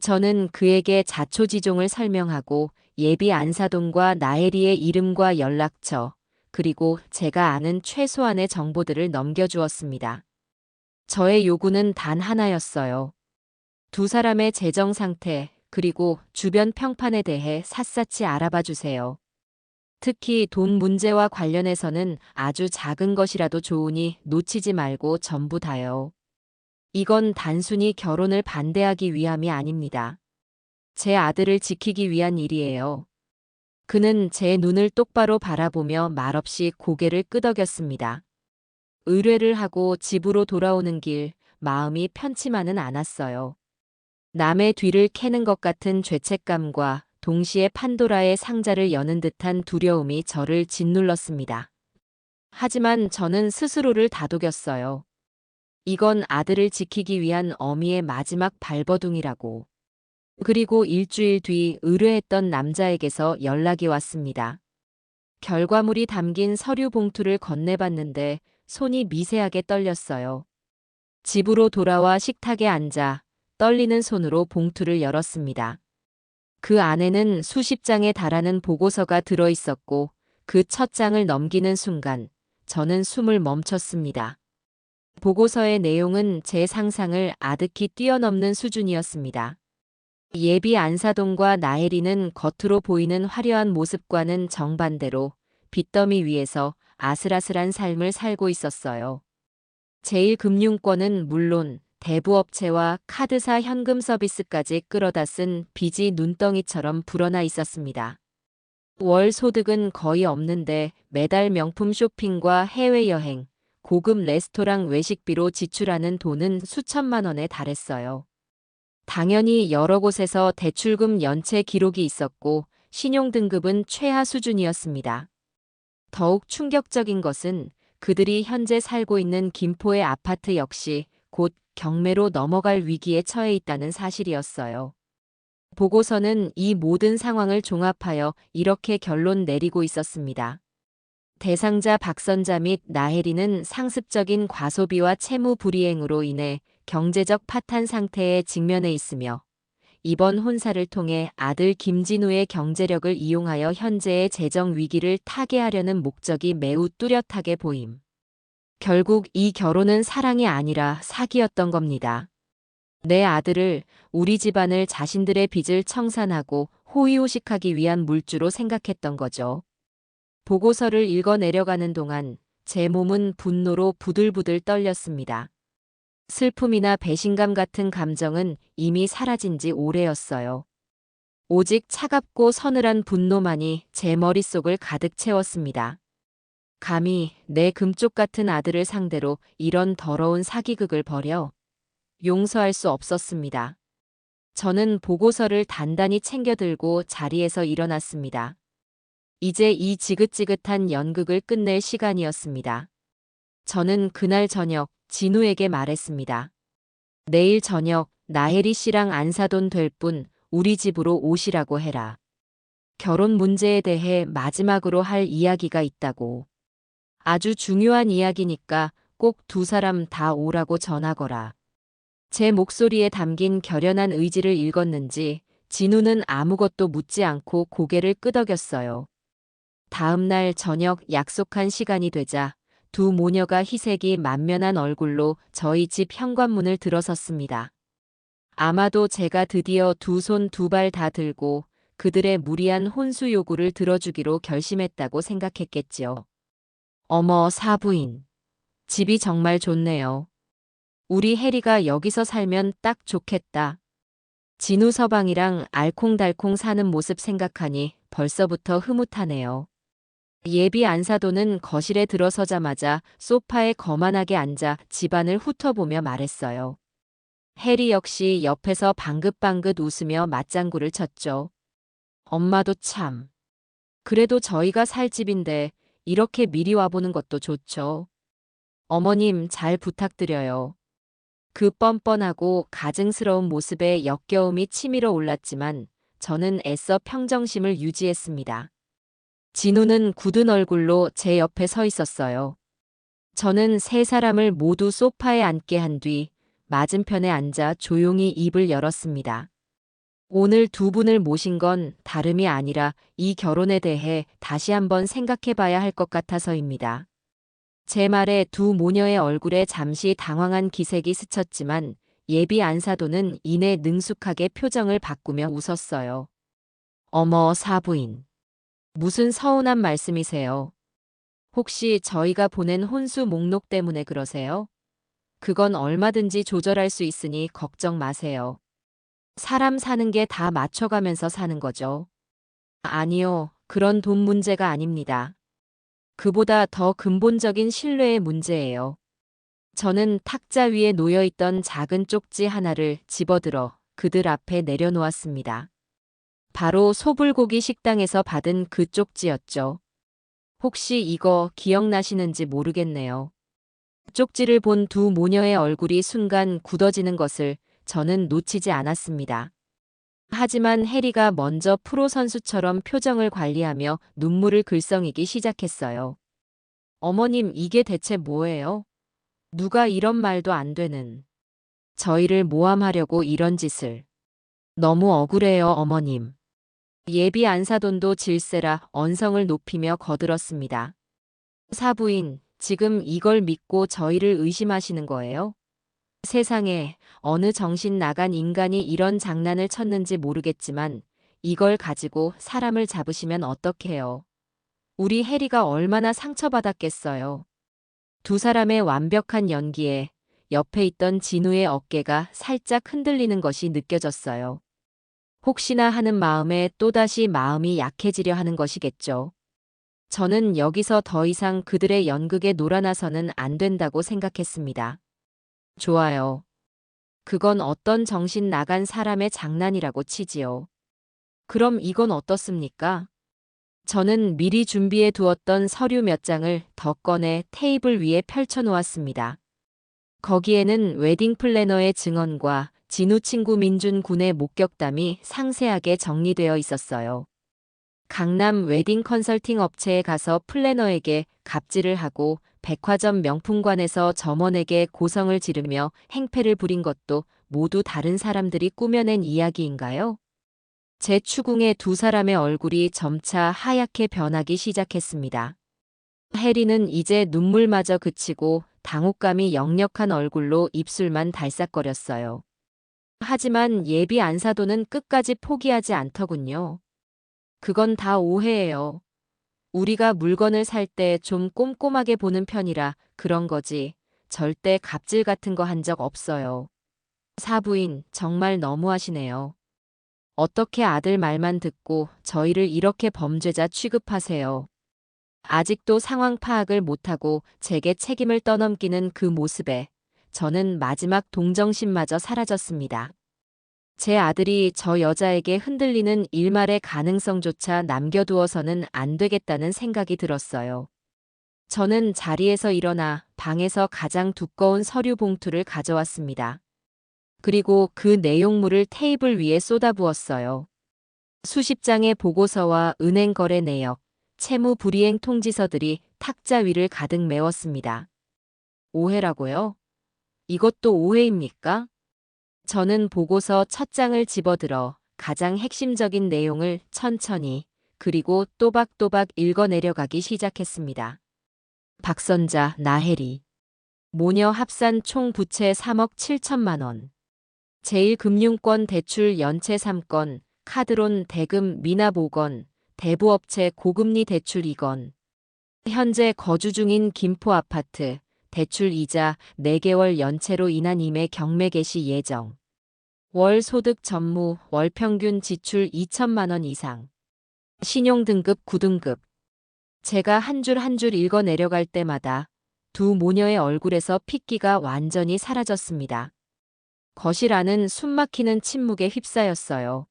Speaker 1: 저는 그에게 자초지종을 설명하고 예비 안사돈과 나혜리의 이름과 연락처, 그리고 제가 아는 최소한의 정보들을 넘겨주었습니다. 저의 요구는 단 하나였어요. 두 사람의 재정 상태, 그리고 주변 평판에 대해 샅샅이 알아봐 주세요. 특히 돈 문제와 관련해서는 아주 작은 것이라도 좋으니 놓치지 말고 전부 다요. 이건 단순히 결혼을 반대하기 위함이 아닙니다. 제 아들을 지키기 위한 일이에요. 그는 제 눈을 똑바로 바라보며 말없이 고개를 끄덕였습니다. 의뢰를 하고 집으로 돌아오는 길, 마음이 편치만은 않았어요. 남의 뒤를 캐는 것 같은 죄책감과 동시에 판도라의 상자를 여는 듯한 두려움이 저를 짓눌렀습니다. 하지만 저는 스스로를 다독였어요. 이건 아들을 지키기 위한 어미의 마지막 발버둥이라고. 그리고 일주일 뒤 의뢰했던 남자에게서 연락이 왔습니다. 결과물이 담긴 서류 봉투를 건네봤는데 손이 미세하게 떨렸어요. 집으로 돌아와 식탁에 앉아 떨리는 손으로 봉투를 열었습니다. 그 안에는 수십 장에 달하는 보고서가 들어있었고 그 첫 장을 넘기는 순간 저는 숨을 멈췄습니다. 보고서의 내용은 제 상상을 아득히 뛰어넘는 수준이었습니다. 예비 안사돈과 나혜리는 겉으로 보이는 화려한 모습과는 정반대로 빚더미 위에서 아슬아슬한 삶을 살고 있었어요. 제1금융권은 물론 대부업체와 카드사 현금 서비스까지 끌어다 쓴 빚이 눈덩이처럼 불어나 있었습니다. 월 소득은 거의 없는데 매달 명품 쇼핑과 해외여행, 고급 레스토랑 외식비로 지출하는 돈은 수천만 원에 달했어요. 당연히 여러 곳에서 대출금 연체 기록이 있었고 신용등급은 최하 수준이었습니다. 더욱 충격적인 것은 그들이 현재 살고 있는 김포의 아파트 역시 곧 경매로 넘어갈 위기에 처해 있다는 사실이었어요. 보고서는 이 모든 상황을 종합하여 이렇게 결론 내리고 있었습니다. 대상자 박선자 및 나혜리는 상습적인 과소비와 채무 불이행으로 인해 경제적 파탄 상태에 직면해 있으며 이번 혼사를 통해 아들 김진우의 경제력을 이용하여 현재의 재정 위기를 타개하려는 목적이 매우 뚜렷하게 보임. 결국 이 결혼은 사랑이 아니라 사기였던 겁니다. 내 아들을, 우리 집안을 자신들의 빚을 청산하고 호의호식하기 위한 물주로 생각했던 거죠. 보고서를 읽어 내려가는 동안 제 몸은 분노로 부들부들 떨렸습니다. 슬픔이나 배신감 같은 감정은 이미 사라진 지 오래였어요. 오직 차갑고 서늘한 분노만이 제 머릿속을 가득 채웠습니다. 감히 내 금쪽 같은 아들을 상대로 이런 더러운 사기극을 벌여 용서할 수 없었습니다. 저는 보고서를 단단히 챙겨들고 자리에서 일어났습니다. 이제 이 지긋지긋한 연극을 끝낼 시간이었습니다. 저는 그날 저녁 진우에게 말했습니다. 내일 저녁 나혜리 씨랑 안사돈 될 분 우리 집으로 오시라고 해라. 결혼 문제에 대해 마지막으로 할 이야기가 있다고. 아주 중요한 이야기니까 꼭 두 사람 다 오라고 전하거라. 제 목소리에 담긴 결연한 의지를 읽었는지 진우는 아무것도 묻지 않고 고개를 끄덕였어요. 다음 날 저녁 약속한 시간이 되자 두 모녀가 희색이 만면한 얼굴로 저희 집 현관문을 들어섰습니다. 아마도 제가 드디어 두 손 두 발 다 들고 그들의 무리한 혼수 요구를 들어주기로 결심했다고 생각했겠지요. 어머 사부인. 집이 정말 좋네요. 우리 혜리가 여기서 살면 딱 좋겠다. 진우 서방이랑 알콩달콩 사는 모습 생각하니 벌써부터 흐뭇하네요. 예비 안사도는 거실에 들어서자마자 소파에 거만하게 앉아 집안을 훑어보며 말했어요. 혜리 역시 옆에서 방긋방긋 웃으며 맞장구를 쳤죠. 엄마도 참. 그래도 저희가 살 집인데 이렇게 미리 와보는 것도 좋죠. 어머님 잘 부탁드려요. 그 뻔뻔하고 가증스러운 모습에 역겨움이 치밀어 올랐지만 저는 애써 평정심을 유지했습니다. 진우는 굳은 얼굴로 제 옆에 서 있었어요. 저는 세 사람을 모두 소파에 앉게 한 뒤 맞은편에 앉아 조용히 입을 열었습니다. 오늘 두 분을 모신 건 다름이 아니라 이 결혼에 대해 다시 한번 생각해 봐야 할 것 같아서입니다. 제 말에 두 모녀의 얼굴에 잠시 당황한 기색이 스쳤지만 예비 안사도는 이내 능숙하게 표정을 바꾸며 웃었어요. 어머 사부인. 무슨 서운한 말씀이세요? 혹시 저희가 보낸 혼수 목록 때문에 그러세요? 그건 얼마든지 조절할 수 있으니 걱정 마세요. 사람 사는 게 다 맞춰가면서 사는 거죠. 아니요, 그런 돈 문제가 아닙니다. 그보다 더 근본적인 신뢰의 문제예요. 저는 탁자 위에 놓여있던 작은 쪽지 하나를 집어들어 그들 앞에 내려놓았습니다. 바로 소불고기 식당에서 받은 그 쪽지였죠. 혹시 이거 기억나시는지 모르겠네요. 쪽지를 본 두 모녀의 얼굴이 순간 굳어지는 것을 저는 놓치지 않았습니다. 하지만 해리가 먼저 프로 선수처럼 표정을 관리하며 눈물을 글썽이기 시작했어요. 어머님 이게 대체 뭐예요? 누가 이런 말도 안 되는. 저희를 모함하려고 이런 짓을. 너무 억울해요 어머님. 예비 안사돈도 질세라 언성을 높이며 거들었습니다. 사부인, 지금 이걸 믿고 저희를 의심하시는 거예요? 세상에 어느 정신 나간 인간이 이런 장난을 쳤는지 모르겠지만 이걸 가지고 사람을 잡으시면 어떡해요. 우리 해리가 얼마나 상처받았겠어요. 두 사람의 완벽한 연기에 옆에 있던 진우의 어깨가 살짝 흔들리는 것이 느껴졌어요. 혹시나 하는 마음에 또다시 마음이 약해지려 하는 것이겠죠. 저는 여기서 더 이상 그들의 연극에 놀아나서는 안 된다고 생각했습니다. 좋아요. 그건 어떤 정신 나간 사람의 장난이라고 치지요. 그럼 이건 어떻습니까? 저는 미리 준비해 두었던 서류 몇 장을 더 꺼내 테이블 위에 펼쳐 놓았습니다. 거기에는 웨딩 플래너의 증언과 진우 친구 민준 군의 목격담이 상세하게 정리되어 있었어요. 강남 웨딩 컨설팅 업체에 가서 플래너에게 갑질을 하고 백화점 명품관에서 점원에게 고성을 지르며 행패를 부린 것도 모두 다른 사람들이 꾸며낸 이야기인가요? 제 추궁에 두 사람의 얼굴이 점차 하얗게 변하기 시작했습니다. 해리는 이제 눈물마저 그치고 당혹감이 역력한 얼굴로 입술만 달싹거렸어요. 하지만 예비 안사도는 끝까지 포기하지 않더군요. 그건 다 오해예요. 우리가 물건을 살 때 좀 꼼꼼하게 보는 편이라 그런 거지. 절대 갑질 같은 거 한 적 없어요. 사부인, 정말 너무하시네요. 어떻게 아들 말만 듣고 저희를 이렇게 범죄자 취급하세요. 아직도 상황 파악을 못하고 제게 책임을 떠넘기는 그 모습에 저는 마지막 동정심마저 사라졌습니다. 제 아들이 저 여자에게 흔들리는 일말의 가능성조차 남겨두어서는 안 되겠다는 생각이 들었어요. 저는 자리에서 일어나 방에서 가장 두꺼운 서류 봉투를 가져왔습니다. 그리고 그 내용물을 테이블 위에 쏟아부었어요. 수십 장의 보고서와 은행 거래 내역, 채무 불이행 통지서들이 탁자 위를 가득 메웠습니다. 오해라고요? 이것도 오해입니까? 저는 보고서 첫 장을 집어들어 가장 핵심적인 내용을 천천히 그리고 또박또박 읽어내려가기 시작했습니다. 박선자, 나혜리. 모녀 합산 총 부채 3억 7천만 원. 제1금융권 대출 연체 3건, 카드론 대금 미납 5건, 대부업체 고금리 대출 2건. 현재 거주 중인 김포 아파트, 대출 이자 4개월 연체로 인한 임의 경매 개시 예정. 월 소득 전무, 월 평균 지출 2천만 원 이상. 신용등급 9등급. 제가 한 줄 한 줄 읽어 내려갈 때마다 두 모녀의 얼굴에서 핏기가 완전히 사라졌습니다. 거실 안은 숨막히는 침묵에 휩싸였어요.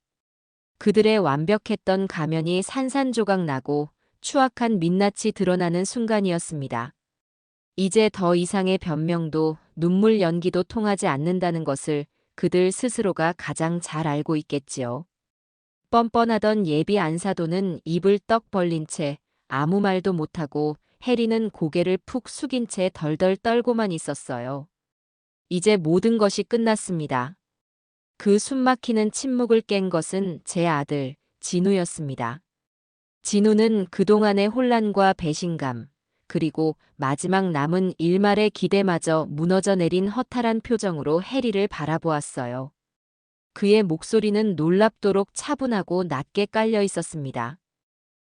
Speaker 1: 그들의 완벽했던 가면이 산산조각 나고 추악한 민낯이 드러나는 순간이었습니다. 이제 더 이상의 변명도 눈물 연기도 통하지 않는다는 것을 그들 스스로가 가장 잘 알고 있겠지요. 뻔뻔하던 예비 안사도는 입을 떡 벌린 채 아무 말도 못하고 해리는 고개를 푹 숙인 채 덜덜 떨고만 있었어요. 이제 모든 것이 끝났습니다. 그 숨막히는 침묵을 깬 것은 제 아들, 진우였습니다. 진우는 그동안의 혼란과 배신감, 그리고 마지막 남은 일말의 기대마저 무너져 내린 허탈한 표정으로 해리를 바라보았어요. 그의 목소리는 놀랍도록 차분하고 낮게 깔려 있었습니다.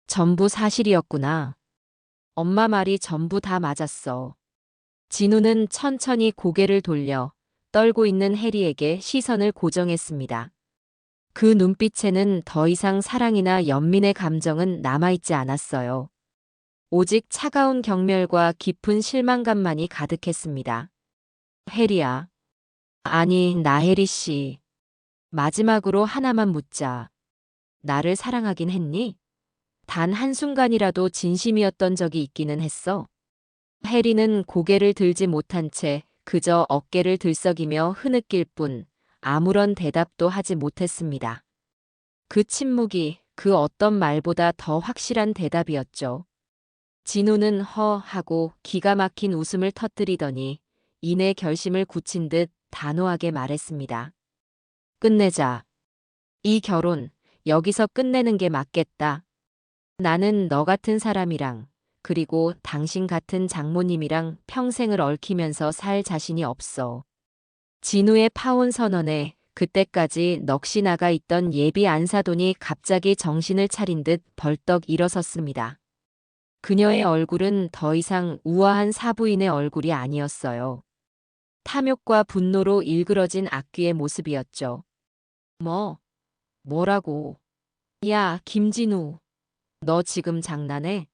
Speaker 1: 전부 사실이었구나. 엄마 말이 전부 다 맞았어. 진우는 천천히 고개를 돌려 떨고 있는 해리에게 시선을 고정했습니다. 그 눈빛에는 더 이상 사랑이나 연민의 감정은 남아있지 않았어요. 오직 차가운 경멸과 깊은 실망감만이 가득했습니다. 해리야. 아니, 나혜리 씨. 마지막으로 하나만 묻자. 나를 사랑하긴 했니? 단 한순간이라도 진심이었던 적이 있기는 했어. 해리는 고개를 들지 못한 채 그저 어깨를 들썩이며 흐느낄 뿐 아무런 대답도 하지 못했습니다. 그 침묵이 그 어떤 말보다 더 확실한 대답이었죠. 진우는 허 하고 기가 막힌 웃음을 터뜨리더니 이내 결심을 굳힌 듯 단호하게 말했습니다. 끝내자. 이 결혼 여기서 끝내는 게 맞겠다. 나는 너 같은 사람이랑 그리고 당신 같은 장모님이랑 평생을 얽히면서 살 자신이 없어. 진우의 파혼 선언에 그때까지 넋이 나가 있던 예비 안사돈이 갑자기 정신을 차린 듯 벌떡 일어섰습니다. 그녀의 얼굴은 더 이상 우아한 사부인의 얼굴이 아니었어요. 탐욕과 분노로 일그러진 악귀의 모습이었죠. 뭐라고? 야, 김진우. 너 지금 장난해?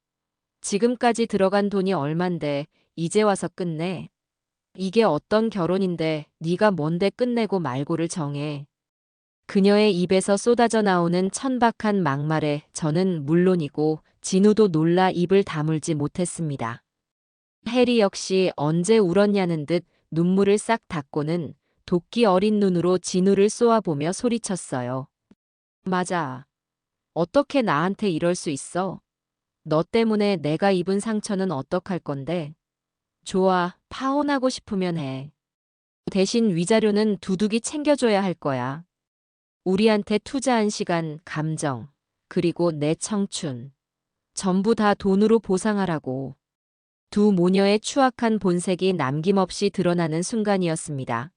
Speaker 1: 지금까지 들어간 돈이 얼만데 이제 와서 끝내? 이게 어떤 결혼인데 네가 뭔데 끝내고 말고를 정해. 그녀의 입에서 쏟아져 나오는 천박한 막말에 저는 물론이고 진우도 놀라 입을 다물지 못했습니다. 해리 역시 언제 울었냐는 듯 눈물을 싹 닦고는 도끼 어린 눈으로 진우를 쏘아보며 소리쳤어요. 맞아. 어떻게 나한테 이럴 수 있어? 너 때문에 내가 입은 상처는 어떡할 건데? 좋아, 파혼하고 싶으면 해. 대신 위자료는 두둑이 챙겨줘야 할 거야. 우리한테 투자한 시간, 감정, 그리고 내 청춘. 전부 다 돈으로 보상하라고. 두 모녀의 추악한 본색이 남김없이 드러나는 순간이었습니다.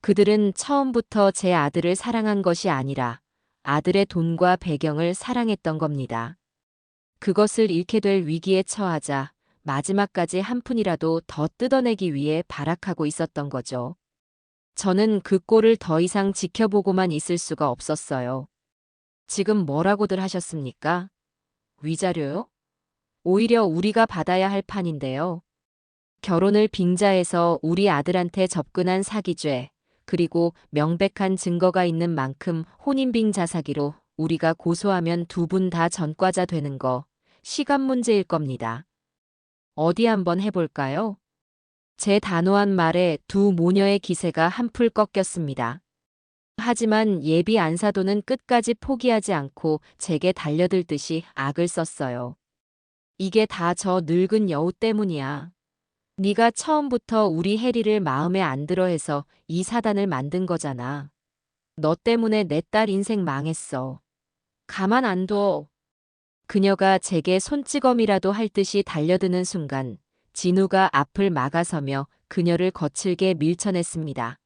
Speaker 1: 그들은 처음부터 제 아들을 사랑한 것이 아니라 아들의 돈과 배경을 사랑했던 겁니다. 그것을 잃게 될 위기에 처하자 마지막까지 한 푼이라도 더 뜯어내기 위해 발악하고 있었던 거죠. 저는 그 꼴을 더 이상 지켜보고만 있을 수가 없었어요. 지금 뭐라고들 하셨습니까? 위자료요? 오히려 우리가 받아야 할 판인데요. 결혼을 빙자해서 우리 아들한테 접근한 사기죄, 그리고 명백한 증거가 있는 만큼 혼인빙자 사기로 우리가 고소하면 두 분 다 전과자 되는 거 시간 문제일 겁니다. 어디 한번 해볼까요? 제 단호한 말에 두 모녀의 기세가 한풀 꺾였습니다. 하지만 예비 안사도는 끝까지 포기하지 않고 제게 달려들듯이 악을 썼어요. 이게 다 저 늙은 여우 때문이야. 네가 처음부터 우리 해리를 마음에 안 들어 해서 이 사단을 만든 거잖아. 너 때문에 내 딸 인생 망했어. 가만 안 둬. 그녀가 제게 손찌검이라도 할 듯이 달려드는 순간 진우가 앞을 막아서며 그녀를 거칠게 밀쳐냈습니다.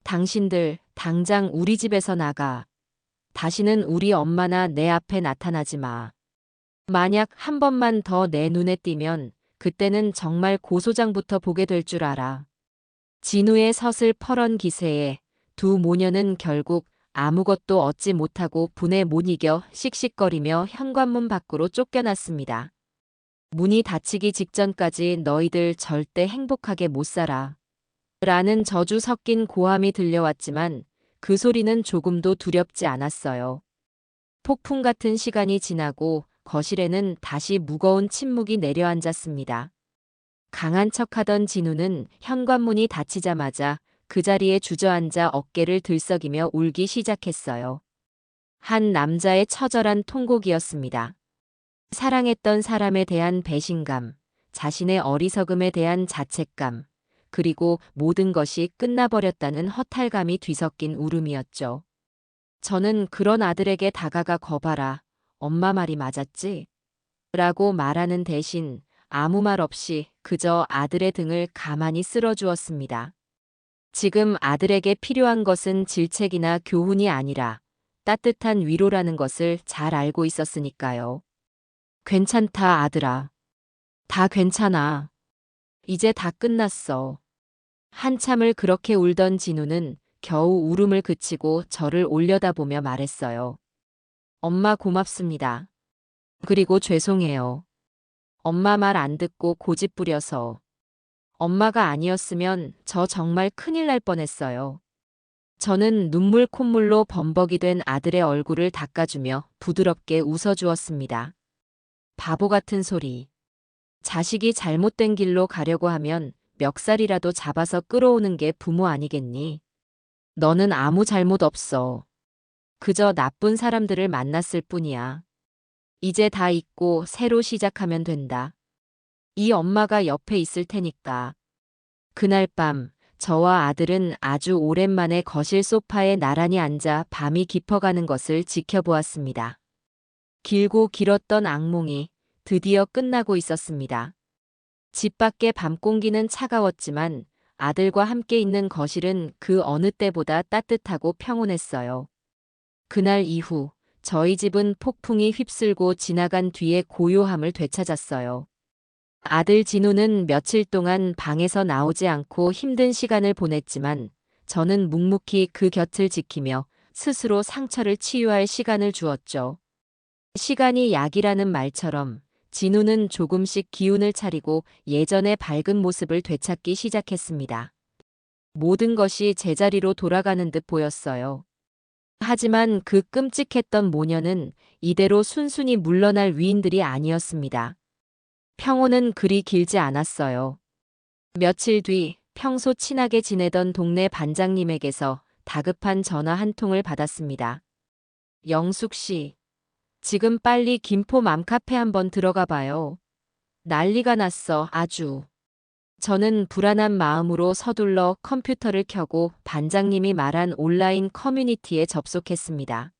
Speaker 1: 당신들 당장 우리 집에서 나가. 다시는 우리 엄마나 내 앞에 나타나지 마. 만약 한 번만 더 내 눈에 띄면 그때는 정말 고소장부터 보게 될 줄 알아. 진우의 서슬퍼런 기세에 두 모녀는 결국 아무것도 얻지 못하고 분에 못 이겨 씩씩거리며 현관문 밖으로 쫓겨났습니다. 문이 닫히기 직전까지 너희들 절대 행복하게 못 살아. 라는 저주 섞인 고함이 들려왔지만 그 소리는 조금도 두렵지 않았어요. 폭풍 같은 시간이 지나고 거실에는 다시 무거운 침묵이 내려앉았습니다. 강한 척하던 진우는 현관문이 닫히자마자 그 자리에 주저앉아 어깨를 들썩이며 울기 시작했어요. 한 남자의 처절한 통곡이었습니다. 사랑했던 사람에 대한 배신감, 자신의 어리석음에 대한 자책감, 그리고 모든 것이 끝나버렸다는 허탈감이 뒤섞인 울음이었죠. 저는 그런 아들에게 다가가 거봐라. 엄마 말이 맞았지? 라고 말하는 대신 아무 말 없이 그저 아들의 등을 가만히 쓸어주었습니다. 지금 아들에게 필요한 것은 질책이나 교훈이 아니라 따뜻한 위로라는 것을 잘 알고 있었으니까요. 괜찮다, 아들아. 다 괜찮아. 이제 다 끝났어. 한참을 그렇게 울던 진우는 겨우 울음을 그치고 저를 올려다보며 말했어요. 엄마 고맙습니다. 그리고 죄송해요. 엄마 말 안 듣고 고집 부려서. 엄마가 아니었으면 저 정말 큰일 날 뻔했어요. 저는 눈물 콧물로 범벅이 된 아들의 얼굴을 닦아주며 부드럽게 웃어주었습니다. 바보 같은 소리. 자식이 잘못된 길로 가려고 하면 멱살이라도 잡아서 끌어오는 게 부모 아니겠니? 너는 아무 잘못 없어. 그저 나쁜 사람들을 만났을 뿐이야. 이제 다 잊고 새로 시작하면 된다. 이 엄마가 옆에 있을 테니까. 그날 밤 저와 아들은 아주 오랜만에 거실 소파에 나란히 앉아 밤이 깊어가는 것을 지켜보았습니다. 길고 길었던 악몽이 드디어 끝나고 있었습니다. 집 밖의 밤 공기는 차가웠지만 아들과 함께 있는 거실은 그 어느 때보다 따뜻하고 평온했어요. 그날 이후 저희 집은 폭풍이 휩쓸고 지나간 뒤에 고요함을 되찾았어요. 아들 진우는 며칠 동안 방에서 나오지 않고 힘든 시간을 보냈지만 저는 묵묵히 그 곁을 지키며 스스로 상처를 치유할 시간을 주었죠. 시간이 약이라는 말처럼 진우는 조금씩 기운을 차리고 예전의 밝은 모습을 되찾기 시작했습니다. 모든 것이 제자리로 돌아가는 듯 보였어요. 하지만 그 끔찍했던 모녀는 이대로 순순히 물러날 위인들이 아니었습니다. 평온은 그리 길지 않았어요. 며칠 뒤 평소 친하게 지내던 동네 반장님에게서 다급한 전화 한 통을 받았습니다. 영숙 씨, 지금 빨리 김포 맘카페 한번 들어가 봐요. 난리가 났어, 아주. 저는 불안한 마음으로 서둘러 컴퓨터를 켜고 반장님이 말한 온라인 커뮤니티에 접속했습니다.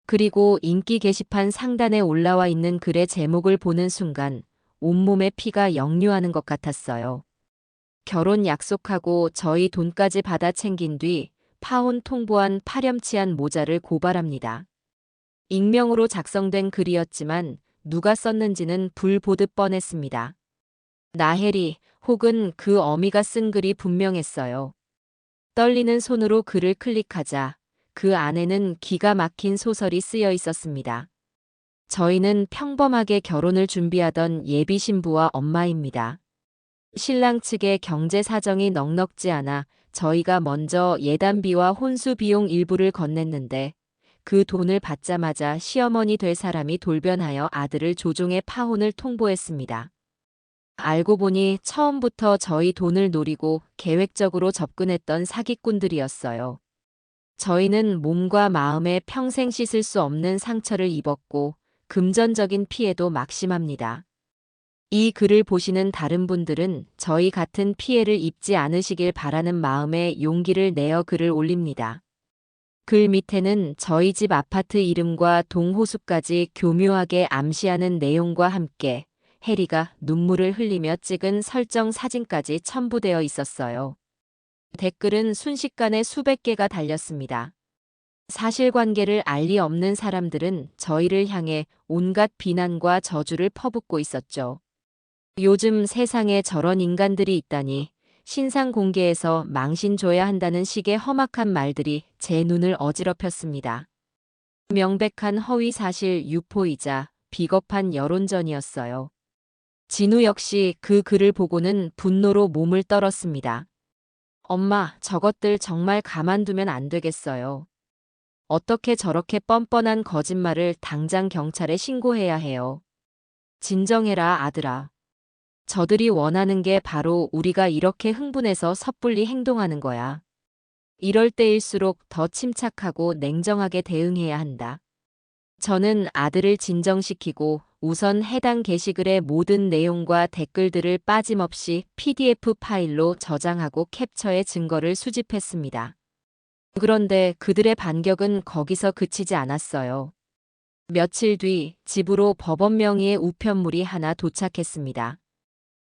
Speaker 1: 그리고 인기 게시판 상단에 올라와 있는 글의 제목을 보는 순간 온몸에 피가 역류하는 것 같았어요. 결혼 약속하고 저희 돈까지 받아 챙긴 뒤 파혼 통보한 파렴치한 모자를 고발합니다. 익명으로 작성된 글이었지만 누가 썼는지는 불 보듯 뻔했습니다. 나혜리 혹은 그 어미가 쓴 글이 분명했어요. 떨리는 손으로 글을 클릭하자 그 안에는 기가 막힌 소설이 쓰여 있었습니다. 저희는 평범하게 결혼을 준비하던 예비 신부와 엄마입니다. 신랑 측의 경제 사정이 넉넉지 않아 저희가 먼저 예단비와 혼수 비용 일부를 건넸는데 그 돈을 받자마자 시어머니 될 사람이 돌변하여 아들을 조종해 파혼을 통보했습니다. 알고 보니 처음부터 저희 돈을 노리고 계획적으로 접근했던 사기꾼들이었어요. 저희는 몸과 마음에 평생 씻을 수 없는 상처를 입었고 금전적인 피해도 막심합니다. 이 글을 보시는 다른 분들은 저희 같은 피해를 입지 않으시길 바라는 마음에 용기를 내어 글을 올립니다. 글 밑에는 저희 집 아파트 이름과 동호수까지 교묘하게 암시하는 내용과 함께 해리가 눈물을 흘리며 찍은 설정 사진까지 첨부되어 있었어요. 댓글은 순식간에 수백 개가 달렸습니다. 사실관계를 알 리 없는 사람들은 저희를 향해 온갖 비난과 저주를 퍼붓고 있었죠. 요즘 세상에 저런 인간들이 있다니, 신상 공개에서 망신 줘야 한다는 식의 험악한 말들이 제 눈을 어지럽혔습니다. 명백한 허위 사실 유포이자 비겁한 여론전이었어요. 진우 역시 그 글을 보고는 분노로 몸을 떨었습니다. 엄마, 저것들 정말 가만두면 안 되겠어요. 어떻게 저렇게 뻔뻔한 거짓말을 당장 경찰에 신고해야 해요. 진정해라, 아들아. 저들이 원하는 게 바로 우리가 이렇게 흥분해서 섣불리 행동하는 거야. 이럴 때일수록 더 침착하고 냉정하게 대응해야 한다. 저는 아들을 진정시키고 우선 해당 게시글의 모든 내용과 댓글들을 빠짐없이 PDF 파일로 저장하고 캡처해 증거를 수집했습니다. 그런데 그들의 반격은 거기서 그치지 않았어요. 며칠 뒤 집으로 법원 명의의 우편물이 하나 도착했습니다.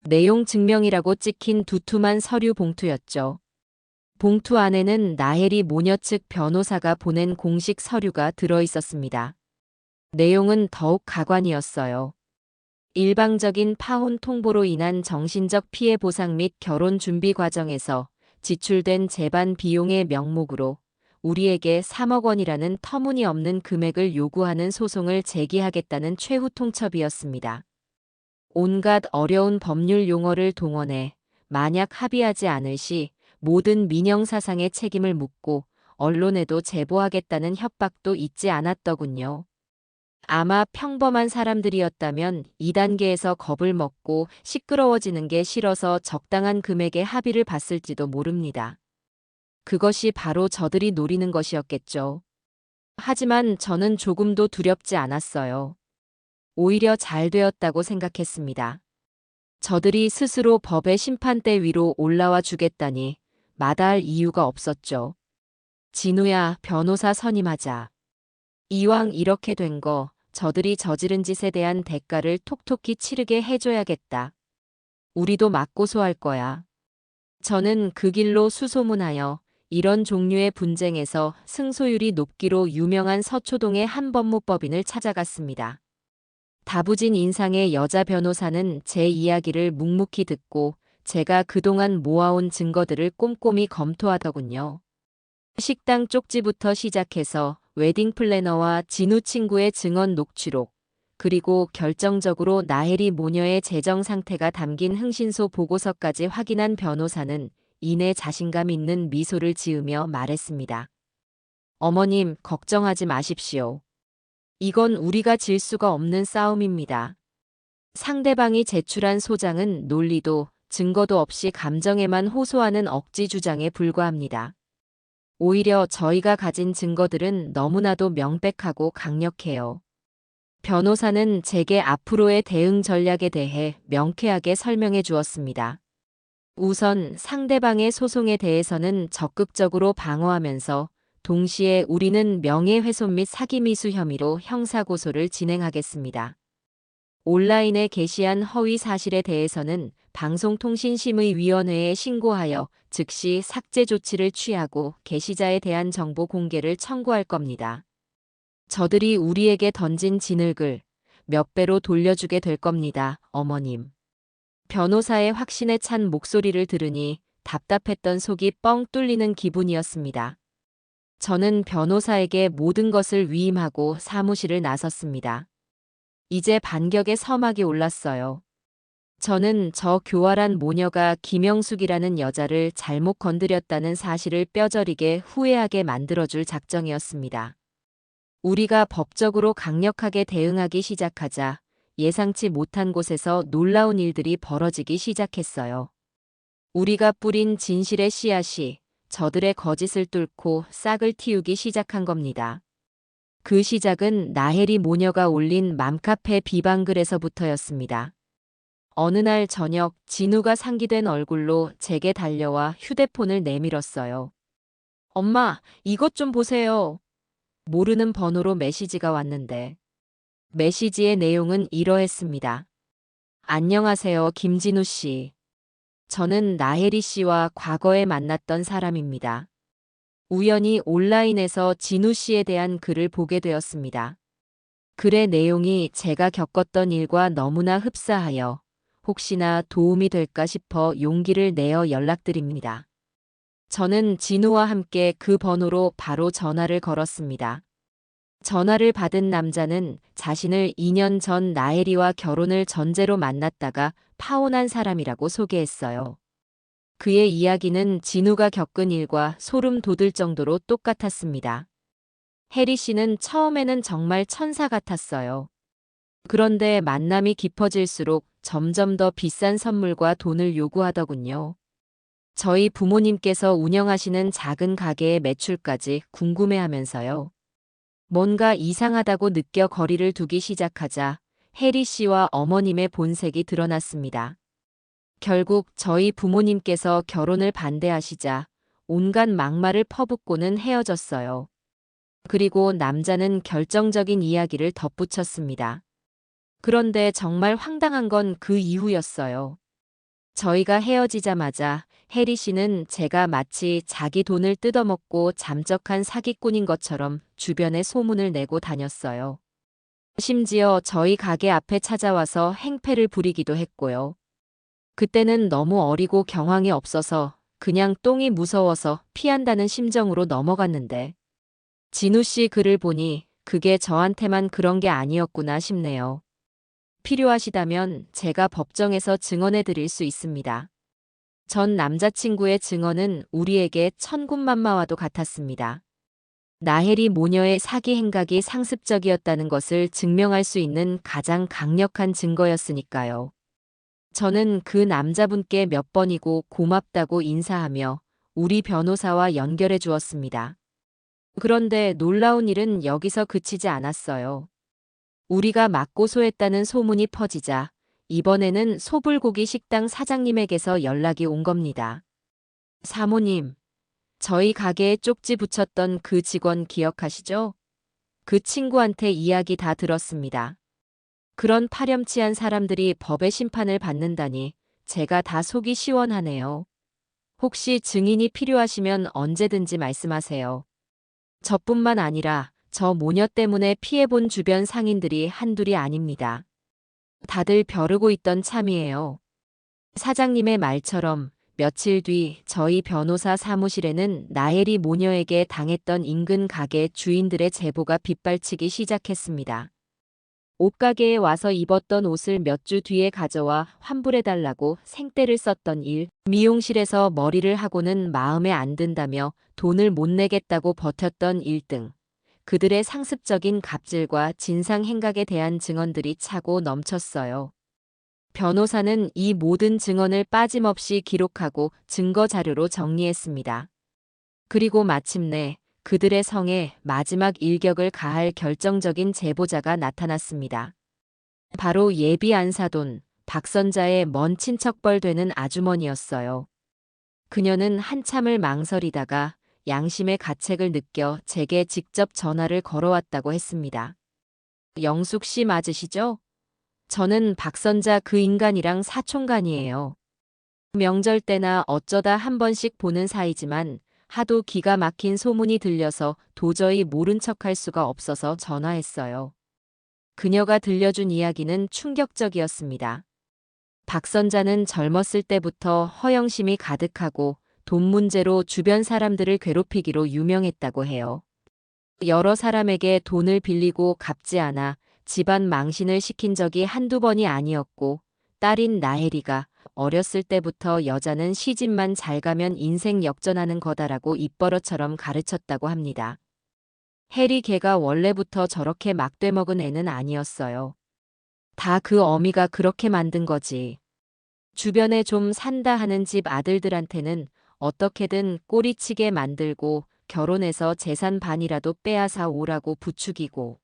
Speaker 1: 내용 증명이라고 찍힌 두툼한 서류 봉투였죠. 봉투 안에는 나혜리 모녀 측 변호사가 보낸 공식 서류가 들어 있었습니다. 내용은 더욱 가관이었어요. 일방적인 파혼 통보로 인한 정신적 피해 보상 및 결혼 준비 과정에서 지출된 재반 비용의 명목으로 우리에게 3억 원이라는 터무니없는 금액을 요구하는 소송을 제기하겠다는 최후 통첩이었습니다. 온갖 어려운 법률 용어를 동원해 만약 합의하지 않을 시 모든 민형사상의 책임을 묻고 언론에도 제보하겠다는 협박도 잊지 않았더군요. 아마 평범한 사람들이었다면 2단계에서 겁을 먹고 시끄러워지는 게 싫어서 적당한 금액의 합의를 봤을지도 모릅니다. 그것이 바로 저들이 노리는 것이었겠죠. 하지만 저는 조금도 두렵지 않았어요. 오히려 잘 되었다고 생각했습니다. 저들이 스스로 법의 심판대 위로 올라와 주겠다니 마다할 이유가 없었죠. 진우야, 변호사 선임하자. 이왕 이렇게 된 거 저들이 저지른 짓에 대한 대가를 톡톡히 치르게 해줘야겠다. 우리도 맞고소할 거야. 저는 그 길로 수소문하여 이런 종류의 분쟁에서 승소율이 높기로 유명한 서초동의 한 법무법인을 찾아갔습니다. 다부진 인상의 여자 변호사는 제 이야기를 묵묵히 듣고 제가 그동안 모아온 증거들을 꼼꼼히 검토하더군요. 식당 쪽지부터 시작해서 웨딩 플래너와 진우 친구의 증언 녹취록, 그리고 결정적으로 나혜리 모녀의 재정 상태가 담긴 흥신소 보고서까지 확인한 변호사는 이내 자신감 있는 미소를 지으며 말했습니다. 어머님, 걱정하지 마십시오. 이건 우리가 질 수가 없는 싸움입니다. 상대방이 제출한 소장은 논리도 증거도 없이 감정에만 호소하는 억지 주장에 불과합니다. 오히려 저희가 가진 증거들은 너무나도 명백하고 강력해요. 변호사는 제게 앞으로의 대응 전략에 대해 명쾌하게 설명해 주었습니다. 우선 상대방의 소송에 대해서는 적극적으로 방어하면서 동시에 우리는 명예훼손 및 사기미수 혐의로 형사고소를 진행하겠습니다. 온라인에 게시한 허위 사실에 대해서는 방송통신심의위원회에 신고하여 즉시 삭제 조치를 취하고 게시자에 대한 정보 공개를 청구할 겁니다. 저들이 우리에게 던진 진흙을 몇 배로 돌려주게 될 겁니다, 어머님. 변호사의 확신에 찬 목소리를 들으니 답답했던 속이 뻥 뚫리는 기분이었습니다. 저는 변호사에게 모든 것을 위임하고 사무실을 나섰습니다. 이제 반격의 서막이 올랐어요. 저는 저 교활한 모녀가 김영숙이라는 여자를 잘못 건드렸다는 사실을 뼈저리게 후회하게 만들어줄 작정이었습니다. 우리가 법적으로 강력하게 대응하기 시작하자 예상치 못한 곳에서 놀라운 일들이 벌어지기 시작했어요. 우리가 뿌린 진실의 씨앗이 저들의 거짓을 뚫고 싹을 틔우기 시작한 겁니다. 그 시작은 나혜리 모녀가 올린 맘카페 비방글에서부터였습니다. 어느 날 저녁 진우가 상기된 얼굴로 제게 달려와 휴대폰을 내밀었어요. 엄마, 이것 좀 보세요. 모르는 번호로 메시지가 왔는데 메시지의 내용은 이러했습니다. 안녕하세요, 김진우 씨. 저는 나혜리 씨와 과거에 만났던 사람입니다. 우연히 온라인에서 진우 씨에 대한 글을 보게 되었습니다. 글의 내용이 제가 겪었던 일과 너무나 흡사하여 혹시나 도움이 될까 싶어 용기를 내어 연락드립니다. 저는 진우와 함께 그 번호로 바로 전화를 걸었습니다. 전화를 받은 남자는 자신을 2년 전 나혜리와 결혼을 전제로 만났다가 파혼한 사람이라고 소개했어요. 그의 이야기는 진우가 겪은 일과 소름 돋을 정도로 똑같았습니다. 혜리 씨는 처음에는 정말 천사 같았어요. 그런데 만남이 깊어질수록 점점 더 비싼 선물과 돈을 요구하더군요. 저희 부모님께서 운영하시는 작은 가게의 매출까지 궁금해하면서요. 뭔가 이상하다고 느껴 거리를 두기 시작하자 혜리 씨와 어머님의 본색이 드러났습니다. 결국 저희 부모님께서 결혼을 반대하시자 온갖 막말을 퍼붓고는 헤어졌어요. 그리고 남자는 결정적인 이야기를 덧붙였습니다. 그런데 정말 황당한 건 그 이후였어요. 저희가 헤어지자마자 혜리 씨는 제가 마치 자기 돈을 뜯어먹고 잠적한 사기꾼인 것처럼 주변에 소문을 내고 다녔어요. 심지어 저희 가게 앞에 찾아와서 행패를 부리기도 했고요. 그때는 너무 어리고 경황이 없어서 그냥 똥이 무서워서 피한다는 심정으로 넘어갔는데 진우 씨 글을 보니 그게 저한테만 그런 게 아니었구나 싶네요. 필요하시다면 제가 법정에서 증언해 드릴 수 있습니다. 전 남자친구의 증언은 우리에게 천군만마와도 같았습니다. 나혜리 모녀의 사기 행각이 상습적이었다는 것을 증명할 수 있는 가장 강력한 증거였으니까요. 저는 그 남자분께 몇 번이고 고맙다고 인사하며 우리 변호사와 연결해 주었습니다. 그런데 놀라운 일은 여기서 그치지 않았어요. 우리가 맞고소했다는 소문이 퍼지자 이번에는 소불고기 식당 사장님에게서 연락이 온 겁니다. 사모님, 저희 가게에 쪽지 붙였던 그 직원 기억하시죠? 그 친구한테 이야기 다 들었습니다. 그런 파렴치한 사람들이 법의 심판을 받는다니 제가 다 속이 시원하네요. 혹시 증인이 필요하시면 언제든지 말씀하세요. 저뿐만 아니라 저 모녀 때문에 피해본 주변 상인들이 한둘이 아닙니다. 다들 벼르고 있던 참이에요. 사장님의 말처럼 며칠 뒤 저희 변호사 사무실에는 나혜리 모녀에게 당했던 인근 가게 주인들의 제보가 빗발치기 시작했습니다. 옷가게에 와서 입었던 옷을 몇 주 뒤에 가져와 환불해달라고 생떼를 썼던 일, 미용실에서 머리를 하고는 마음에 안 든다며 돈을 못 내겠다고 버텼던 일 등 그들의 상습적인 갑질과 진상 행각에 대한 증언들이 차고 넘쳤어요. 변호사는 이 모든 증언을 빠짐없이 기록하고 증거 자료로 정리했습니다. 그리고 마침내 그들의 성에 마지막 일격을 가할 결정적인 제보자가 나타났습니다. 바로 예비 안사돈 박선자의 먼 친척뻘 되는 아주머니였어요. 그녀는 한참을 망설이다가 양심의 가책을 느껴 제게 직접 전화를 걸어왔다고 했습니다. 영숙 씨 맞으시죠? 저는 박선자 그 인간이랑 사촌간이에요. 명절 때나 어쩌다 한 번씩 보는 사이지만 하도 기가 막힌 소문이 들려서 도저히 모른 척할 수가 없어서 전화했어요. 그녀가 들려준 이야기는 충격적이었습니다. 박선자는 젊었을 때부터 허영심이 가득하고 돈 문제로 주변 사람들을 괴롭히기로 유명했다고 해요. 여러 사람에게 돈을 빌리고 갚지 않아 집안 망신을 시킨 적이 한두 번이 아니었고 딸인 나혜리가 어렸을 때부터 여자는 시집만 잘 가면 인생 역전하는 거다라고 입버릇처럼 가르쳤다고 합니다. 혜리 걔가 원래부터 저렇게 막돼 먹은 애는 아니었어요. 다 그 어미가 그렇게 만든 거지. 주변에 좀 산다 하는 집 아들들한테는 어떻게든 꼬리치게 만들고 결혼해서 재산 반이라도 빼앗아 오라고 부추기고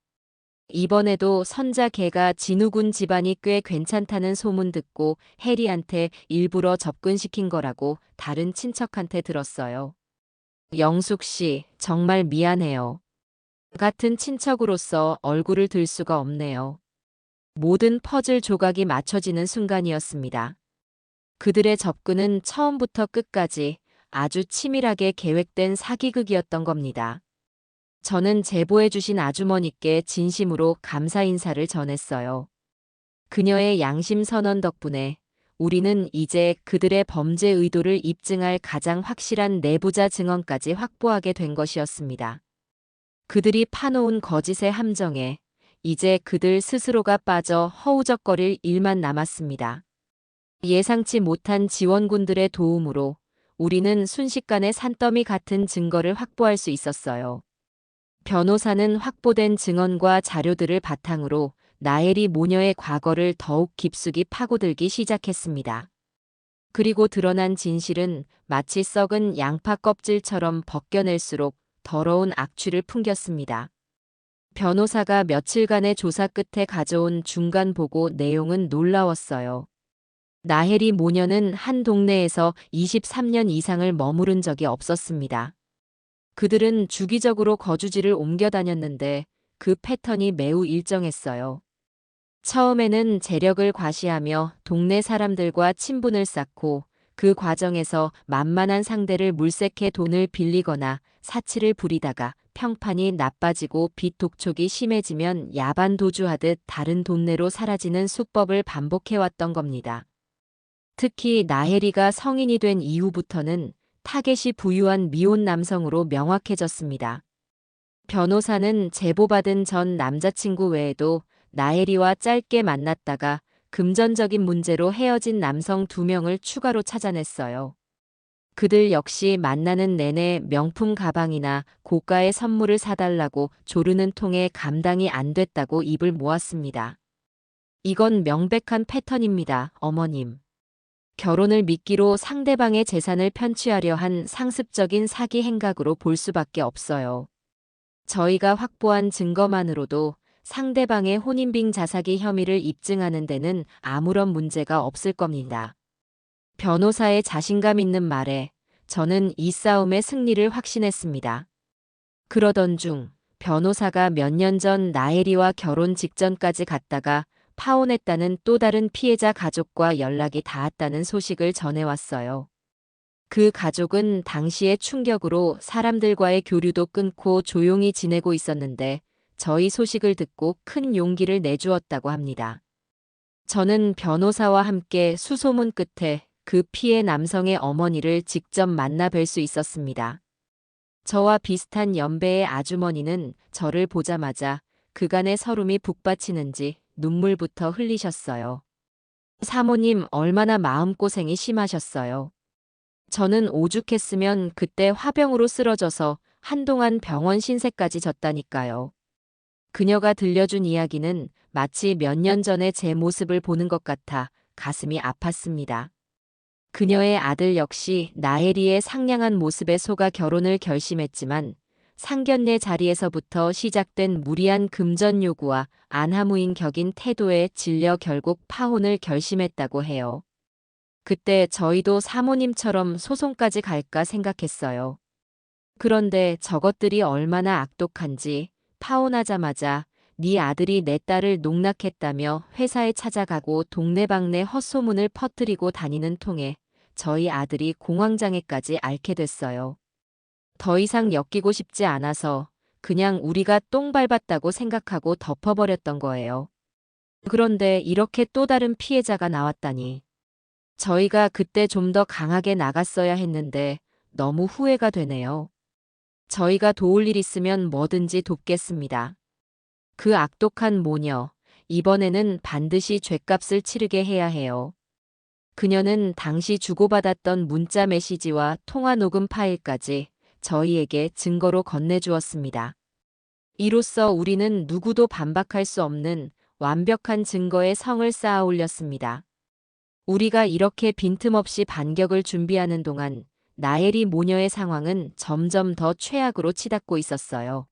Speaker 1: 이번에도 선자 걔가 진우군 집안이 꽤 괜찮다는 소문 듣고 혜리한테 일부러 접근시킨 거라고 다른 친척한테 들었어요. 영숙 씨, 정말 미안해요. 같은 친척으로서 얼굴을 들 수가 없네요. 모든 퍼즐 조각이 맞춰지는 순간이었습니다. 그들의 접근은 처음부터 끝까지 아주 치밀하게 계획된 사기극이었던 겁니다. 저는 제보해주신 아주머니께 진심으로 감사 인사를 전했어요. 그녀의 양심 선언 덕분에 우리는 이제 그들의 범죄 의도를 입증할 가장 확실한 내부자 증언까지 확보하게 된 것이었습니다. 그들이 파놓은 거짓의 함정에 이제 그들 스스로가 빠져 허우적거릴 일만 남았습니다. 예상치 못한 지원군들의 도움으로 우리는 순식간에 산더미 같은 증거를 확보할 수 있었어요. 변호사는 확보된 증언과 자료들을 바탕으로 나혜리 모녀의 과거를 더욱 깊숙이 파고들기 시작했습니다. 그리고 드러난 진실은 마치 썩은 양파 껍질처럼 벗겨낼수록 더러운 악취를 풍겼습니다. 변호사가 며칠간의 조사 끝에 가져온 중간 보고 내용은 놀라웠어요. 나혜리 모녀는 한 동네에서 23년 이상을 머무른 적이 없었습니다. 그들은 주기적으로 거주지를 옮겨 다녔는데 그 패턴이 매우 일정했어요. 처음에는 재력을 과시하며 동네 사람들과 친분을 쌓고 그 과정에서 만만한 상대를 물색해 돈을 빌리거나 사치를 부리다가 평판이 나빠지고 빚 독촉이 심해지면 야반 도주하듯 다른 동네로 사라지는 수법을 반복해왔던 겁니다. 특히 나혜리가 성인이 된 이후부터는 타겟이 부유한 미혼 남성으로 명확해졌습니다. 변호사는 제보받은 전 남자친구 외에도 나혜리와 짧게 만났다가 금전적인 문제로 헤어진 남성 2명을 추가로 찾아냈어요. 그들 역시 만나는 내내 명품 가방이나 고가의 선물을 사달라고 조르는 통에 감당이 안 됐다고 입을 모았습니다. 이건 명백한 패턴입니다, 어머님. 결혼을 미끼로 상대방의 재산을 편취하려 한 상습적인 사기 행각으로 볼 수밖에 없어요. 저희가 확보한 증거만으로도 상대방의 혼인빙 자사기 혐의를 입증하는 데는 아무런 문제가 없을 겁니다. 변호사의 자신감 있는 말에 저는 이 싸움의 승리를 확신했습니다. 그러던 중 변호사가 몇 년 전 나혜리와 결혼 직전까지 갔다가 파혼했다는 또 다른 피해자 가족과 연락이 닿았다는 소식을 전해왔어요. 그 가족은 당시의 충격으로 사람들과의 교류도 끊고 조용히 지내고 있었는데 저희 소식을 듣고 큰 용기를 내주었다고 합니다. 저는 변호사와 함께 수소문 끝에 그 피해 남성의 어머니를 직접 만나 뵐 수 있었습니다. 저와 비슷한 연배의 아주머니는 저를 보자마자 그간의 서름이 북받치는지 눈물부터 흘리셨어요. 사모님 얼마나 마음고생이 심하셨어요. 저는 오죽했으면 그때 화병으로 쓰러져서 한동안 병원 신세까지 졌다니까요. 그녀가 들려준 이야기는 마치 몇 년 전에 제 모습을 보는 것 같아 가슴이 아팠습니다. 그녀의 아들 역시 나혜리의 상냥한 모습에 속아 결혼을 결심했지만 상견례 자리에서부터 시작된 무리한 금전 요구와 안하무인 격인 태도에 질려 결국 파혼을 결심했다고 해요. 그때 저희도 사모님처럼 소송까지 갈까 생각했어요. 그런데 저것들이 얼마나 악독한지 파혼하자마자 네 아들이 내 딸을 농락했다며 회사에 찾아가고 동네방네 헛소문을 퍼뜨리고 다니는 통에 저희 아들이 공황장애까지 앓게 됐어요. 더 이상 엮이고 싶지 않아서 그냥 우리가 똥 밟았다고 생각하고 덮어버렸던 거예요. 그런데 이렇게 또 다른 피해자가 나왔다니. 저희가 그때 좀 더 강하게 나갔어야 했는데 너무 후회가 되네요. 저희가 도울 일 있으면 뭐든지 돕겠습니다. 그 악독한 모녀, 이번에는 반드시 죗값을 치르게 해야 해요. 그녀는 당시 주고받았던 문자 메시지와 통화 녹음 파일까지 저희에게 증거로 건네주었습니다. 이로써 우리는 누구도 반박할 수 없는 완벽한 증거의 성을 쌓아 올렸습니다. 우리가 이렇게 빈틈없이 반격을 준비하는 동안 나엘이 모녀의 상황은 점점 더 최악으로 치닫고 있었어요.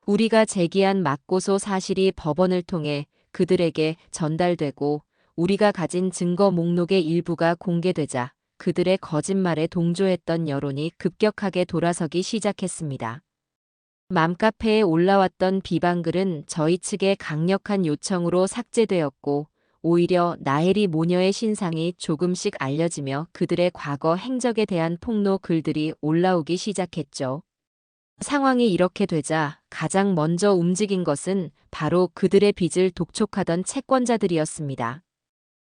Speaker 1: 우리가 제기한 맞고소 사실이 법원을 통해 그들에게 전달되고 우리가 가진 증거 목록의 일부가 공개되자 그들의 거짓말에 동조했던 여론이 급격하게 돌아서기 시작했습니다. 맘카페에 올라왔던 비방글은 저희 측의 강력한 요청으로 삭제되었고 오히려 나엘이 모녀의 신상이 조금씩 알려지며 그들의 과거 행적에 대한 폭로 글들이 올라오기 시작했죠. 상황이 이렇게 되자 가장 먼저 움직인 것은 바로 그들의 빚을 독촉하던 채권자들이었습니다.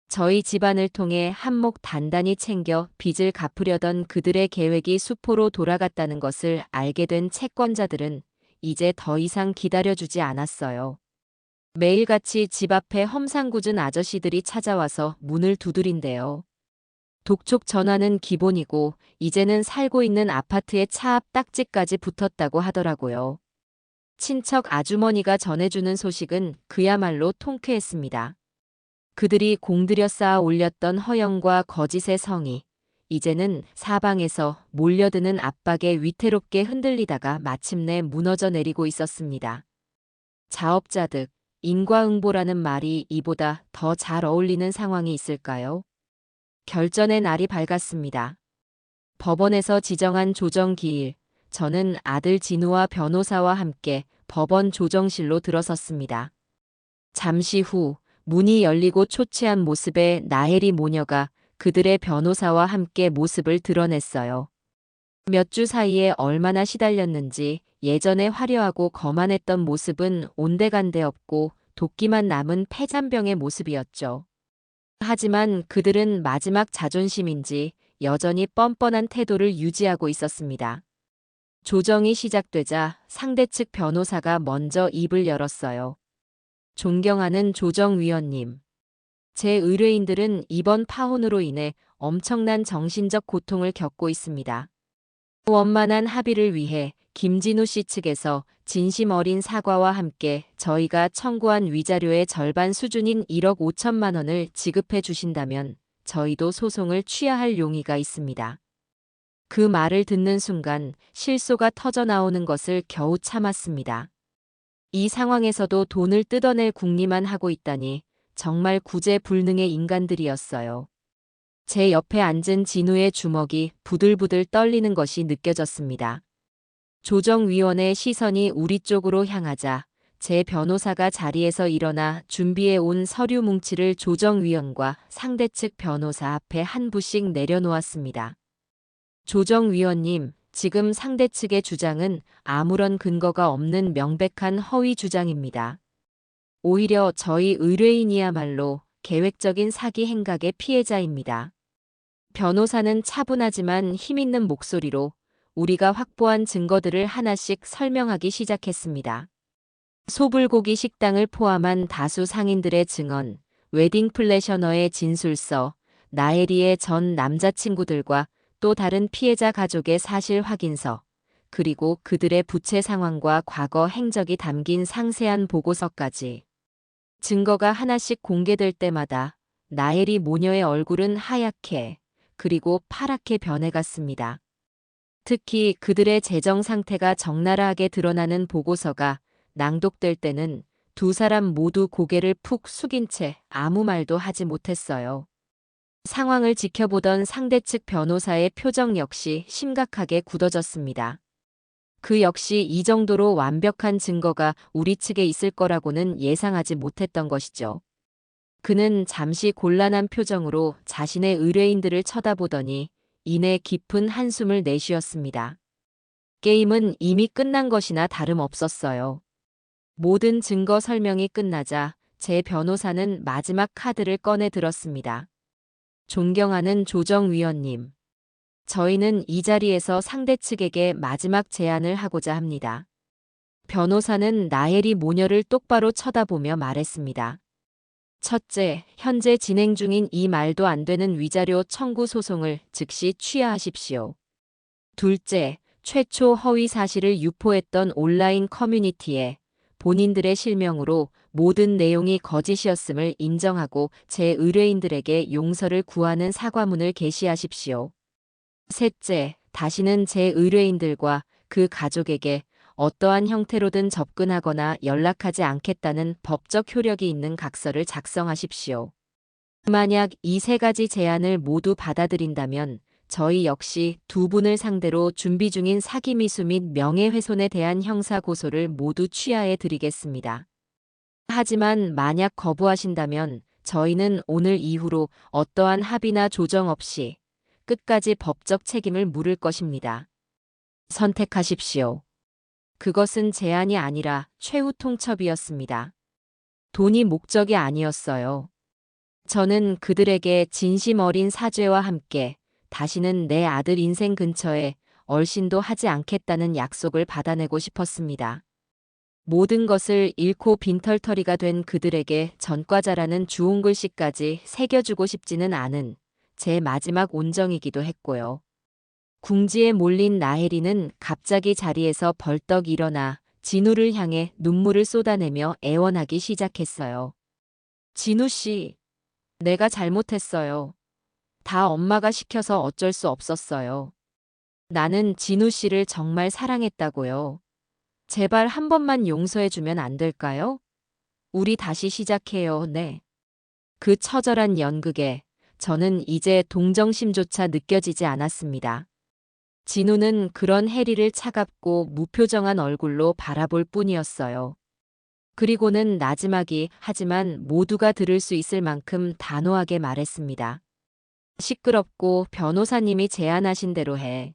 Speaker 1: 저희 집안을 통해 한몫 단단히 챙겨 빚을 갚으려던 그들의 계획이 수포로 돌아갔다는 것을 알게 된 채권자들은 이제 더 이상 기다려주지 않았어요. 매일같이 집 앞에 험상궂은 아저씨들이 찾아와서 문을 두드린대요. 독촉 전화는 기본이고 이제는 살고 있는 아파트의 차 앞 딱지까지 붙었다고 하더라고요. 친척 아주머니가 전해주는 소식은 그야말로 통쾌했습니다. 그들이 공들여 쌓아 올렸던 허영과 거짓의 성이 이제는 사방에서 몰려드는 압박에 위태롭게 흔들리다가 마침내 무너져 내리고 있었습니다. 자업자득, 인과응보라는 말이 이보다 더 잘 어울리는 상황이 있을까요? 결전의 날이 밝았습니다. 법원에서 지정한 조정기일, 저는 아들 진우와 변호사와 함께 법원 조정실로 들어섰습니다. 잠시 후 문이 열리고 초췌한 모습의 나혜리 모녀가 그들의 변호사와 함께 모습을 드러냈어요. 몇 주 사이에 얼마나 시달렸는지 예전에 화려하고 거만했던 모습은 온데간데 없고 도끼만 남은 폐잔병의 모습이었죠. 하지만 그들은 마지막 자존심인지 여전히 뻔뻔한 태도를 유지하고 있었습니다. 조정이 시작되자 상대 측 변호사가 먼저 입을 열었어요. 존경하는 조정위원님. 제 의뢰인들은 이번 파혼으로 인해 엄청난 정신적 고통을 겪고 있습니다. 원만한 합의를 위해 김진우 씨 측에서 진심 어린 사과와 함께 저희가 청구한 위자료의 절반 수준인 1억 5천만 원을 지급해 주신다면 저희도 소송을 취하할 용의가 있습니다. 그 말을 듣는 순간 실소가 터져 나오는 것을 겨우 참았습니다. 이 상황에서도 돈을 뜯어낼 궁리만 하고 있다니 정말 구제불능의 인간들이었어요. 제 옆에 앉은 진우의 주먹이 부들부들 떨리는 것이 느껴졌습니다. 조정위원의 시선이 우리 쪽으로 향하자 제 변호사가 자리에서 일어나 준비해 온 서류 뭉치를 조정위원과 상대 측 변호사 앞에 한 부씩 내려놓았습니다. 조정위원님, 지금 상대 측의 주장은 아무런 근거가 없는 명백한 허위 주장입니다. 오히려 저희 의뢰인이야말로 계획적인 사기 행각의 피해자입니다. 변호사는 차분하지만 힘있는 목소리로 우리가 확보한 증거들을 하나씩 설명하기 시작했습니다. 소불고기 식당을 포함한 다수 상인들의 증언, 웨딩 플래셔너의 진술서, 나혜리의 전 남자친구들과 또 다른 피해자 가족의 사실 확인서, 그리고 그들의 부채 상황과 과거 행적이 담긴 상세한 보고서까지. 증거가 하나씩 공개될 때마다 나혜리 모녀의 얼굴은 하얗게 그리고 파랗게 변해갔습니다. 특히 그들의 재정 상태가 적나라하게 드러나는 보고서가 낭독될 때는 두 사람 모두 고개를 푹 숙인 채 아무 말도 하지 못했어요. 상황을 지켜보던 상대 측 변호사의 표정 역시 심각하게 굳어졌습니다. 그 역시 이 정도로 완벽한 증거가 우리 측에 있을 거라고는 예상하지 못했던 것이죠. 그는 잠시 곤란한 표정으로 자신의 의뢰인들을 쳐다보더니 이내 깊은 한숨을 내쉬었습니다. 게임은 이미 끝난 것이나 다름없었어요. 모든 증거 설명이 끝나자 제 변호사는 마지막 카드를 꺼내 들었습니다. 존경하는 조정위원님, 저희는 이 자리에서 상대 측에게 마지막 제안을 하고자 합니다. 변호사는 나혜리 모녀를 똑바로 쳐다보며 말했습니다. 첫째, 현재 진행 중인 이 말도 안 되는 위자료 청구 소송을 즉시 취하하십시오. 둘째, 최초 허위 사실을 유포했던 온라인 커뮤니티에 본인들의 실명으로 모든 내용이 거짓이었음을 인정하고 제 의뢰인들에게 용서를 구하는 사과문을 게시하십시오. 셋째, 다시는 제 의뢰인들과 그 가족에게 어떠한 형태로든 접근하거나 연락하지 않겠다는 법적 효력이 있는 각서를 작성하십시오. 만약 이 세 가지 제안을 모두 받아들인다면 저희 역시 두 분을 상대로 준비 중인 사기미수 및 명예훼손에 대한 형사 고소를 모두 취하해 드리겠습니다. 하지만 만약 거부하신다면 저희는 오늘 이후로 어떠한 합의나 조정 없이 끝까지 법적 책임을 물을 것입니다. 선택하십시오. 그것은 제안이 아니라 최후 통첩이었습니다. 돈이 목적이 아니었어요. 저는 그들에게 진심 어린 사죄와 함께 다시는 내 아들 인생 근처에 얼씬도 하지 않겠다는 약속을 받아내고 싶었습니다. 모든 것을 잃고 빈털터리가 된 그들에게 전과자라는 주홍글씨까지 새겨주고 싶지는 않은 제 마지막 온정이기도 했고요. 궁지에 몰린 나혜리는 갑자기 자리에서 벌떡 일어나 진우를 향해 눈물을 쏟아내며 애원하기 시작했어요. 진우 씨, 내가 잘못했어요. 다 엄마가 시켜서 어쩔 수 없었어요. 나는 진우 씨를 정말 사랑했다고요. 제발 한 번만 용서해주면 안 될까요? 우리 다시 시작해요, 네. 그 처절한 연극에 저는 이제 동정심조차 느껴지지 않았습니다. 진우는 그런 혜리를 차갑고 무표정한 얼굴로 바라볼 뿐이었어요. 그리고는 나지막이 하지만 모두가 들을 수 있을 만큼 단호하게 말했습니다. 시끄럽고 변호사님이 제안하신 대로 해.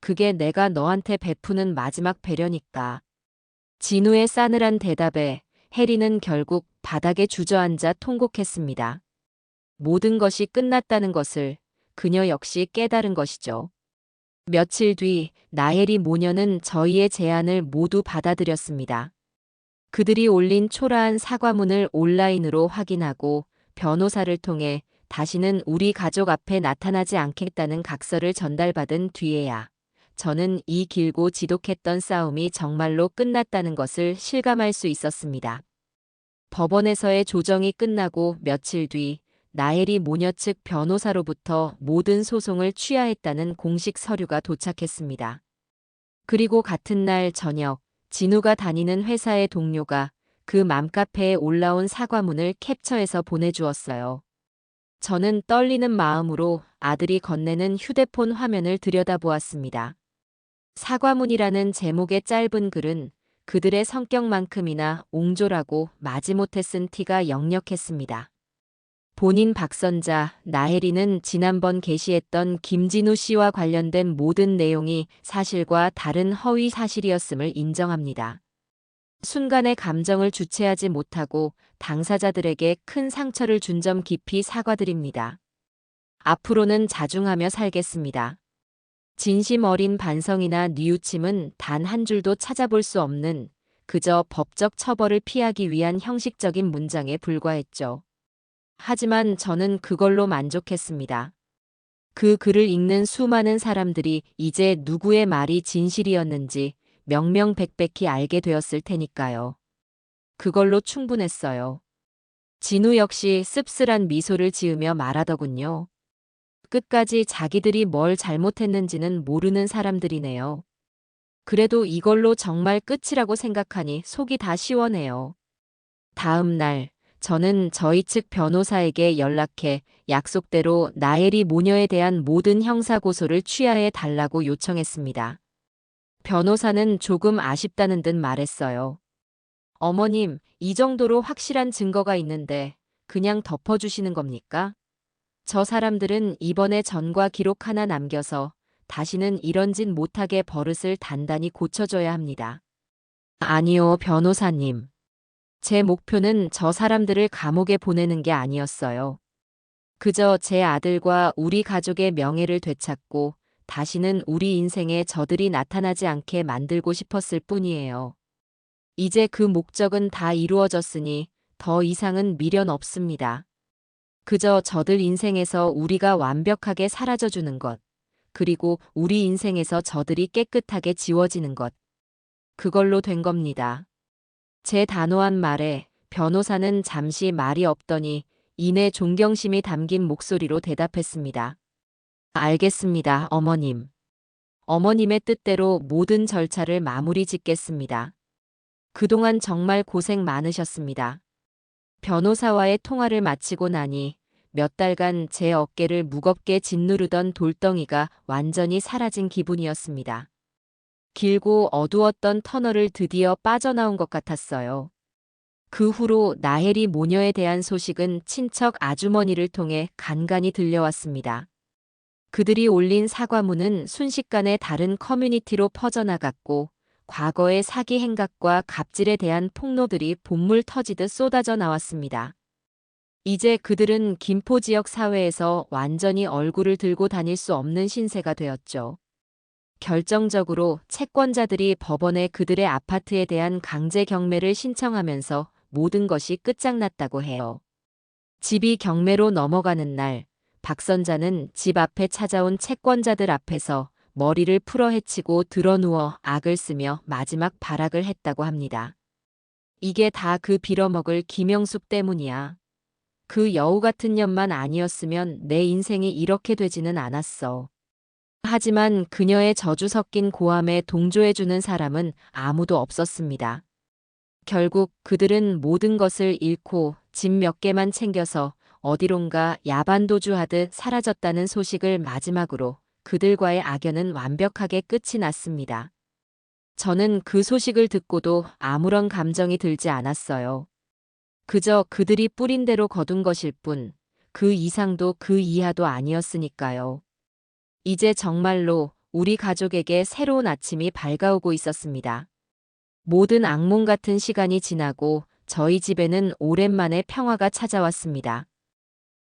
Speaker 1: 그게 내가 너한테 베푸는 마지막 배려니까. 진우의 싸늘한 대답에 혜리는 결국 바닥에 주저앉아 통곡했습니다. 모든 것이 끝났다는 것을 그녀 역시 깨달은 것이죠. 며칠 뒤 나혜리 모녀는 저희의 제안을 모두 받아들였습니다. 그들이 올린 초라한 사과문을 온라인으로 확인하고 변호사를 통해 다시는 우리 가족 앞에 나타나지 않겠다는 각서를 전달받은 뒤에야 저는 이 길고 지독했던 싸움이 정말로 끝났다는 것을 실감할 수 있었습니다. 법원에서의 조정이 끝나고 며칠 뒤 나혜리 모녀 측 변호사로부터 모든 소송을 취하했다는 공식 서류가 도착했습니다. 그리고 같은 날 저녁 진우가 다니는 회사의 동료가 그 맘카페에 올라온 사과문을 캡처해서 보내주었어요. 저는 떨리는 마음으로 아들이 건네는 휴대폰 화면을 들여다보았습니다. 사과문이라는 제목의 짧은 글은 그들의 성격만큼이나 옹졸하고 마지못해 쓴 티가 역력했습니다. 본인 박선자 나혜리는 지난번 게시했던 김진우 씨와 관련된 모든 내용이 사실과 다른 허위 사실이었음을 인정합니다. 순간의 감정을 주체하지 못하고 당사자들에게 큰 상처를 준 점 깊이 사과드립니다. 앞으로는 자중하며 살겠습니다. 진심 어린 반성이나 뉘우침은 단 한 줄도 찾아볼 수 없는 그저 법적 처벌을 피하기 위한 형식적인 문장에 불과했죠. 하지만 저는 그걸로 만족했습니다. 그 글을 읽는 수많은 사람들이 이제 누구의 말이 진실이었는지 명명백백히 알게 되었을 테니까요. 그걸로 충분했어요. 진우 역시 씁쓸한 미소를 지으며 말하더군요. 끝까지 자기들이 뭘 잘못했는지는 모르는 사람들이네요. 그래도 이걸로 정말 끝이라고 생각하니 속이 다 시원해요. 다음 날, 저는 저희 측 변호사에게 연락해 약속대로 나혜리 모녀에 대한 모든 형사고소를 취하해 달라고 요청했습니다. 변호사는 조금 아쉽다는 듯 말했어요. 어머님, 이 정도로 확실한 증거가 있는데 그냥 덮어주시는 겁니까? 저 사람들은 이번에 전과 기록 하나 남겨서 다시는 이런 짓 못하게 버릇을 단단히 고쳐줘야 합니다. 아니요, 변호사님. 제 목표는 저 사람들을 감옥에 보내는 게 아니었어요. 그저 제 아들과 우리 가족의 명예를 되찾고 다시는 우리 인생에 저들이 나타나지 않게 만들고 싶었을 뿐이에요. 이제 그 목적은 다 이루어졌으니 더 이상은 미련 없습니다. 그저 저들 인생에서 우리가 완벽하게 사라져주는 것, 그리고 우리 인생에서 저들이 깨끗하게 지워지는 것. 그걸로 된 겁니다. 제 단호한 말에 변호사는 잠시 말이 없더니 이내 존경심이 담긴 목소리로 대답했습니다. 알겠습니다, 어머님. 어머님의 뜻대로 모든 절차를 마무리 짓겠습니다. 그동안 정말 고생 많으셨습니다. 변호사와의 통화를 마치고 나니 몇 달간 제 어깨를 무겁게 짓누르던 돌덩이가 완전히 사라진 기분이었습니다. 길고 어두웠던 터널을 드디어 빠져나온 것 같았어요. 그 후로 나혜리 모녀에 대한 소식은 친척 아주머니를 통해 간간히 들려왔습니다. 그들이 올린 사과문은 순식간에 다른 커뮤니티로 퍼져나갔고 과거의 사기 행각과 갑질에 대한 폭로들이 본물 터지듯 쏟아져 나왔습니다. 이제 그들은 김포 지역 사회에서 완전히 얼굴을 들고 다닐 수 없는 신세가 되었죠. 결정적으로 채권자들이 법원에 그들의 아파트에 대한 강제 경매를 신청하면서 모든 것이 끝장났다고 해요. 집이 경매로 넘어가는 날, 박선자는 집 앞에 찾아온 채권자들 앞에서 머리를 풀어헤치고 드러누워 악을 쓰며 마지막 발악을 했다고 합니다. 이게 다 그 빌어먹을 김영숙 때문이야. 그 여우 같은 년만 아니었으면 내 인생이 이렇게 되지는 않았어. 하지만 그녀의 저주 섞인 고함에 동조해주는 사람은 아무도 없었습니다. 결국 그들은 모든 것을 잃고 집 몇 개만 챙겨서 어디론가 야반도주하듯 사라졌다는 소식을 마지막으로 그들과의 악연은 완벽하게 끝이 났습니다. 저는 그 소식을 듣고도 아무런 감정이 들지 않았어요. 그저 그들이 뿌린 대로 거둔 것일 뿐, 그 이상도 그 이하도 아니었으니까요. 이제 정말로 우리 가족에게 새로운 아침이 밝아오고 있었습니다. 모든 악몽 같은 시간이 지나고 저희 집에는 오랜만에 평화가 찾아왔습니다.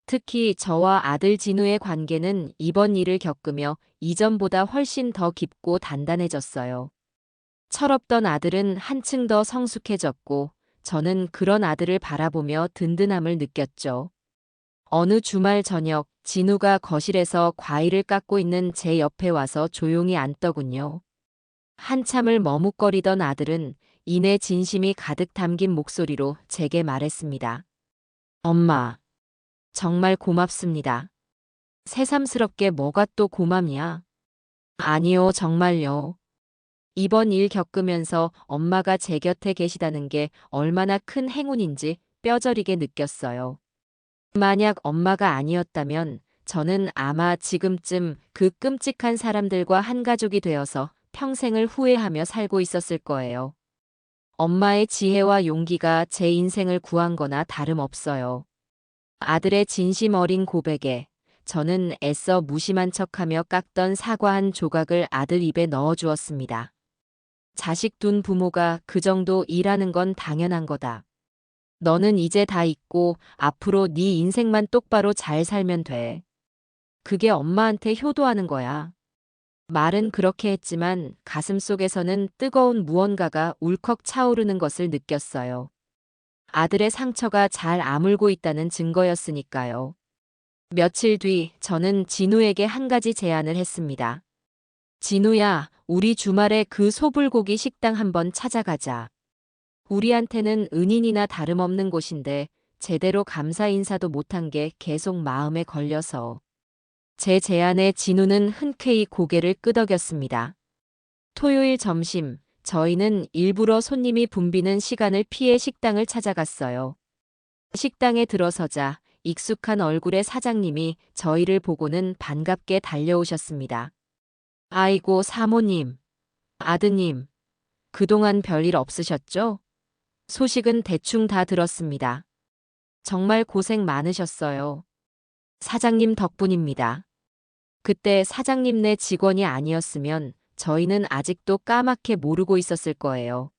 Speaker 1: 특히 저와 아들 진우의 관계는 이번 일을 겪으며 이전보다 훨씬 더 깊고 단단해졌어요. 철없던 아들은 한층 더 성숙해졌고 저는 그런 아들을 바라보며 든든함을 느꼈죠. 어느 주말 저녁 진우가 거실에서 과일을 깎고 있는 제 옆에 와서 조용히 앉더군요. 한참을 머뭇거리던 아들은 이내 진심이 가득 담긴 목소리로 제게 말했습니다. 엄마, 정말 고맙습니다. 새삼스럽게 뭐가 또 고맘이야? 아니요, 정말요. 이번 일 겪으면서 엄마가 제 곁에 계시다는 게 얼마나 큰 행운인지 뼈저리게 느꼈어요. 만약 엄마가 아니었다면 저는 아마 지금쯤 그 끔찍한 사람들과 한 가족이 되어서 평생을 후회하며 살고 있었을 거예요. 엄마의 지혜와 용기가 제 인생을 구한 거나 다름없어요. 아들의 진심 어린 고백에 저는 애써 무심한 척하며 깎던 사과 한 조각을 아들 입에 넣어주었습니다. 자식 둔 부모가 그 정도 일하는 건 당연한 거다. 너는 이제 다 잊고 앞으로 네 인생만 똑바로 잘 살면 돼. 그게 엄마한테 효도하는 거야. 말은 그렇게 했지만 가슴속에서는 뜨거운 무언가가 울컥 차오르는 것을 느꼈어요. 아들의 상처가 잘 아물고 있다는 증거였으니까요. 며칠 뒤 저는 진우에게 한 가지 제안을 했습니다. 진우야, 우리 주말에 그 소불고기 식당 한번 찾아가자. 우리한테는 은인이나 다름없는 곳인데 제대로 감사 인사도 못한 게 계속 마음에 걸려서. 제 제안에 진우는 흔쾌히 고개를 끄덕였습니다. 토요일 점심, 저희는 일부러 손님이 붐비는 시간을 피해 식당을 찾아갔어요. 식당에 들어서자 익숙한 얼굴의 사장님이 저희를 보고는 반갑게 달려오셨습니다. 아이고, 사모님, 아드님, 그동안 별일 없으셨죠? 소식은 대충 다 들었습니다. 정말 고생 많으셨어요. 사장님 덕분입니다. 그때 사장님네 직원이 아니었으면 저희는 아직도 까맣게 모르고 있었을 거예요.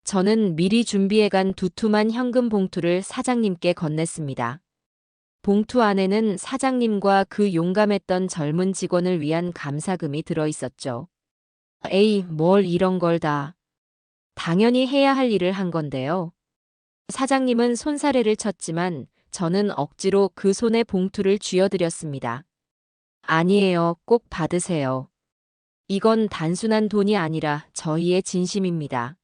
Speaker 1: 저는 미리 준비해간 두툼한 현금 봉투를 사장님께 건넸습니다. 봉투 안에는 사장님과 그 용감했던 젊은 직원을 위한 감사금이 들어있었죠. 에이, 뭘 이런 걸 다. 당연히 해야 할 일을 한 건데요. 사장님은 손사래를 쳤지만 저는 억지로 그 손에 봉투를 쥐어드렸습니다. 아니에요, 꼭 받으세요. 이건 단순한 돈이 아니라 저희의 진심입니다.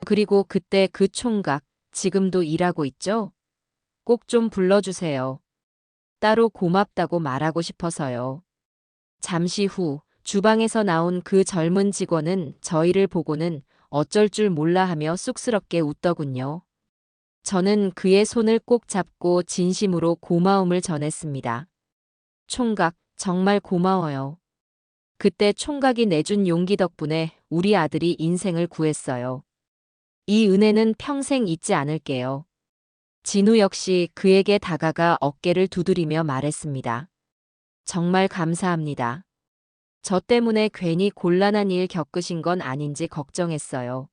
Speaker 1: 그리고 그때 그 총각, 지금도 일하고 있죠? 꼭 좀 불러주세요. 따로 고맙다고 말하고 싶어서요. 잠시 후 주방에서 나온 그 젊은 직원은 저희를 보고는 어쩔 줄 몰라 하며 쑥스럽게 웃더군요. 저는 그의 손을 꼭 잡고 진심으로 고마움을 전했습니다. 총각, 정말 고마워요. 그때 총각이 내준 용기 덕분에 우리 아들이 인생을 구했어요. 이 은혜는 평생 잊지 않을게요. 진우 역시 그에게 다가가 어깨를 두드리며 말했습니다. 정말 감사합니다. 저 때문에 괜히 곤란한 일 겪으신 건 아닌지 걱정했어요.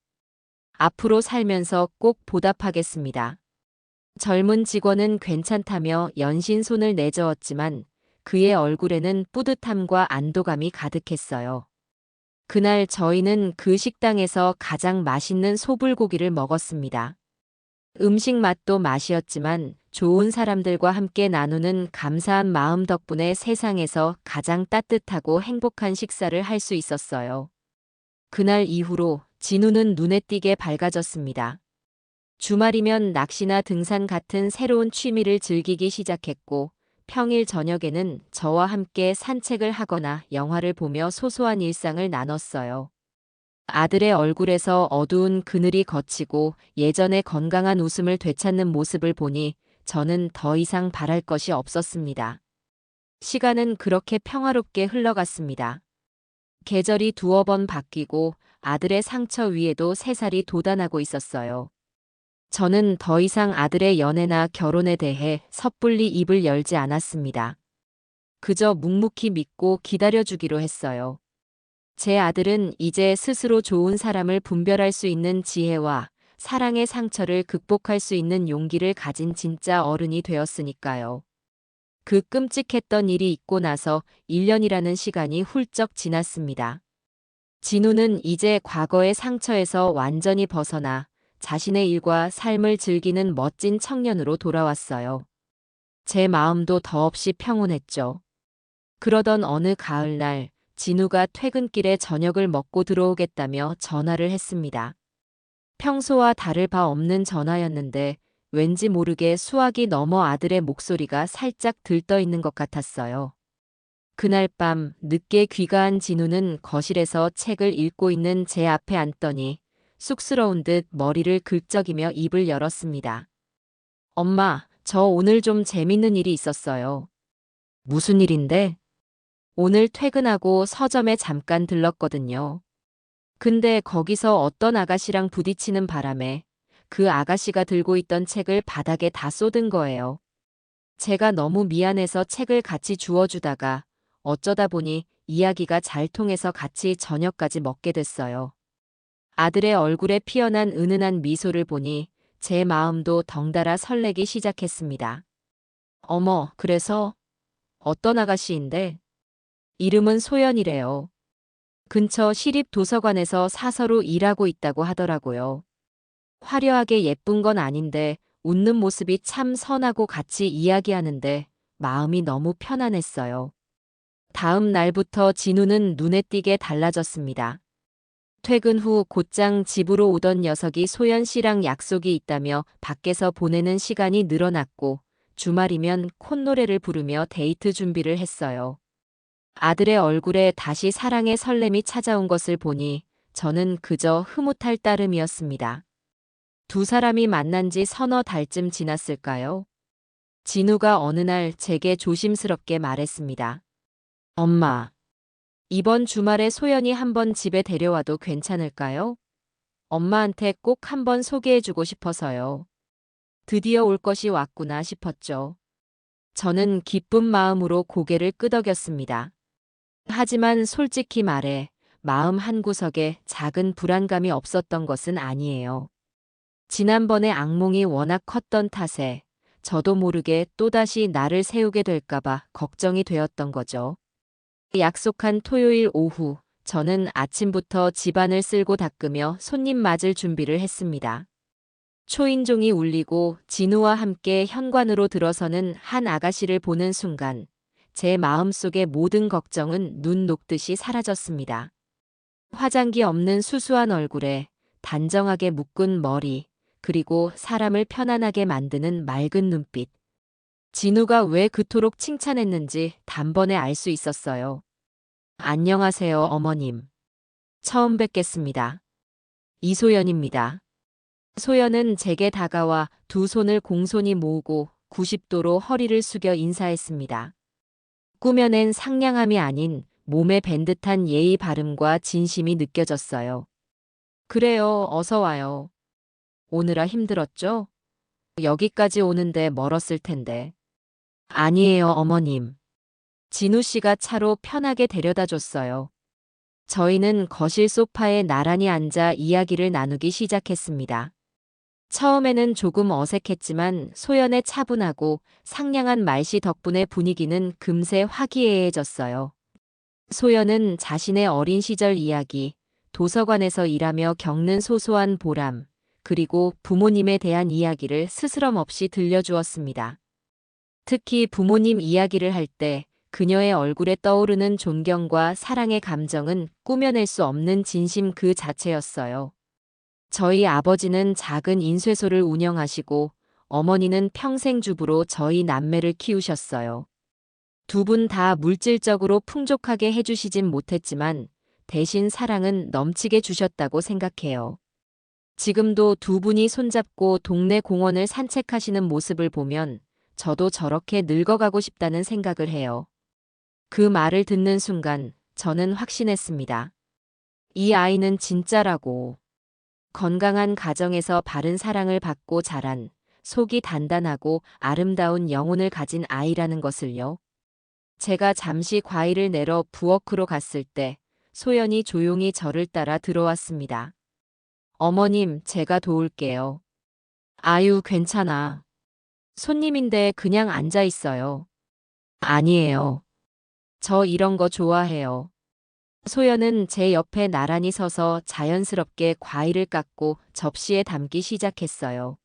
Speaker 1: 앞으로 살면서 꼭 보답하겠습니다. 젊은 직원은 괜찮다며 연신 손을 내저었지만 그의 얼굴에는 뿌듯함과 안도감이 가득했어요. 그날 저희는 그 식당에서 가장 맛있는 소불고기를 먹었습니다. 음식 맛도 맛이었지만 좋은 사람들과 함께 나누는 감사한 마음 덕분에 세상에서 가장 따뜻하고 행복한 식사를 할 수 있었어요. 그날 이후로 진우는 눈에 띄게 밝아졌습니다. 주말이면 낚시나 등산 같은 새로운 취미를 즐기기 시작했고, 평일 저녁에는 저와 함께 산책을 하거나 영화를 보며 소소한 일상을 나눴어요. 아들의 얼굴에서 어두운 그늘이 걷히고 예전의 건강한 웃음을 되찾는 모습을 보니 저는 더 이상 바랄 것이 없었습니다. 시간은 그렇게 평화롭게 흘러갔습니다. 계절이 두어 번 바뀌고 아들의 상처 위에도 새살이 돋아나고 있었어요. 저는 더 이상 아들의 연애나 결혼에 대해 섣불리 입을 열지 않았습니다. 그저 묵묵히 믿고 기다려주기로 했어요. 제 아들은 이제 스스로 좋은 사람을 분별할 수 있는 지혜와 사랑의 상처를 극복할 수 있는 용기를 가진 진짜 어른이 되었으니까요. 그 끔찍했던 일이 있고 나서 1년이라는 시간이 훌쩍 지났습니다. 진우는 이제 과거의 상처에서 완전히 벗어나 자신의 일과 삶을 즐기는 멋진 청년으로 돌아왔어요. 제 마음도 더없이 평온했죠. 그러던 어느 가을날, 진우가 퇴근길에 저녁을 먹고 들어오겠다며 전화를 했습니다. 평소와 다를 바 없는 전화였는데 왠지 모르게 수화기 넘어 아들의 목소리가 살짝 들떠 있는 것 같았어요. 그날 밤 늦게 귀가한 진우는 거실에서 책을 읽고 있는 제 앞에 앉더니 쑥스러운 듯 머리를 긁적이며 입을 열었습니다. 엄마, 저 오늘 좀 재밌는 일이 있었어요. 무슨 일인데? 오늘 퇴근하고 서점에 잠깐 들렀거든요. 근데 거기서 어떤 아가씨랑 부딪히는 바람에 그 아가씨가 들고 있던 책을 바닥에 다 쏟은 거예요. 제가 너무 미안해서 책을 같이 주워주다가 어쩌다 보니 이야기가 잘 통해서 같이 저녁까지 먹게 됐어요. 아들의 얼굴에 피어난 은은한 미소를 보니 제 마음도 덩달아 설레기 시작했습니다. 어머, 그래서 어떤 아가씨인데? 이름은 소연이래요. 근처 시립도서관에서 사서로 일하고 있다고 하더라고요. 화려하게 예쁜 건 아닌데 웃는 모습이 참 선하고 같이 이야기하는데 마음이 너무 편안했어요. 다음 날부터 진우는 눈에 띄게 달라졌습니다. 퇴근 후 곧장 집으로 오던 녀석이 소연 씨랑 약속이 있다며 밖에서 보내는 시간이 늘어났고 주말이면 콧노래를 부르며 데이트 준비를 했어요. 아들의 얼굴에 다시 사랑의 설렘이 찾아온 것을 보니 저는 그저 흐뭇할 따름이었습니다. 두 사람이 만난 지 서너 달쯤 지났을까요? 진우가 어느 날 제게 조심스럽게 말했습니다. 엄마, 이번 주말에 소연이 한번 집에 데려와도 괜찮을까요? 엄마한테 꼭 한번 소개해주고 싶어서요. 드디어 올 것이 왔구나 싶었죠. 저는 기쁜 마음으로 고개를 끄덕였습니다. 하지만 솔직히 말해 마음 한구석에 작은 불안감이 없었던 것은 아니에요. 지난번에 악몽이 워낙 컸던 탓에 저도 모르게 또다시 나를 세우게 될까봐 걱정이 되었던 거죠. 약속한 토요일 오후, 저는 아침부터 집안을 쓸고 닦으며 손님 맞을 준비를 했습니다. 초인종이 울리고 진우와 함께 현관으로 들어서는 한 아가씨를 보는 순간 제 마음속의 모든 걱정은 눈 녹듯이 사라졌습니다. 화장기 없는 수수한 얼굴에 단정하게 묶은 머리, 그리고 사람을 편안하게 만드는 맑은 눈빛. 진우가 왜 그토록 칭찬했는지 단번에 알 수 있었어요. 안녕하세요, 어머님. 처음 뵙겠습니다. 이소연입니다. 소연은 제게 다가와 두 손을 공손히 모으고 90도로 허리를 숙여 인사했습니다. 꾸며낸 상냥함이 아닌 몸에 밴 듯한 예의 바름과 진심이 느껴졌어요. 그래요, 어서 와요. 오느라 힘들었죠? 여기까지 오는데 멀었을 텐데. 아니에요, 어머님. 진우 씨가 차로 편하게 데려다 줬어요. 저희는 거실 소파에 나란히 앉아 이야기를 나누기 시작했습니다. 처음에는 조금 어색했지만 소연의 차분하고 상냥한 말씨 덕분에 분위기는 금세 화기애애해졌어요. 소연은 자신의 어린 시절 이야기, 도서관에서 일하며 겪는 소소한 보람, 그리고 부모님에 대한 이야기를 스스럼 없이 들려주었습니다. 특히 부모님 이야기를 할 때 그녀의 얼굴에 떠오르는 존경과 사랑의 감정은 꾸며낼 수 없는 진심 그 자체였어요. 저희 아버지는 작은 인쇄소를 운영하시고 어머니는 평생주부로 저희 남매를 키우셨어요. 두 분 다 물질적으로 풍족하게 해주시진 못했지만 대신 사랑은 넘치게 주셨다고 생각해요. 지금도 두 분이 손잡고 동네 공원을 산책하시는 모습을 보면 저도 저렇게 늙어가고 싶다는 생각을 해요. 그 말을 듣는 순간 저는 확신했습니다. 이 아이는 진짜라고. 건강한 가정에서 바른 사랑을 받고 자란 속이 단단하고 아름다운 영혼을 가진 아이라는 것을요. 제가 잠시 과일을 내러 부엌으로 갔을 때 소연이 조용히 저를 따라 들어왔습니다. 어머님, 제가 도울게요. 아유, 괜찮아. 손님인데 그냥 앉아 있어요. 아니에요. 저 이런 거 좋아해요. 소연은 제 옆에 나란히 서서 자연스럽게 과일을 깎고 접시에 담기 시작했어요.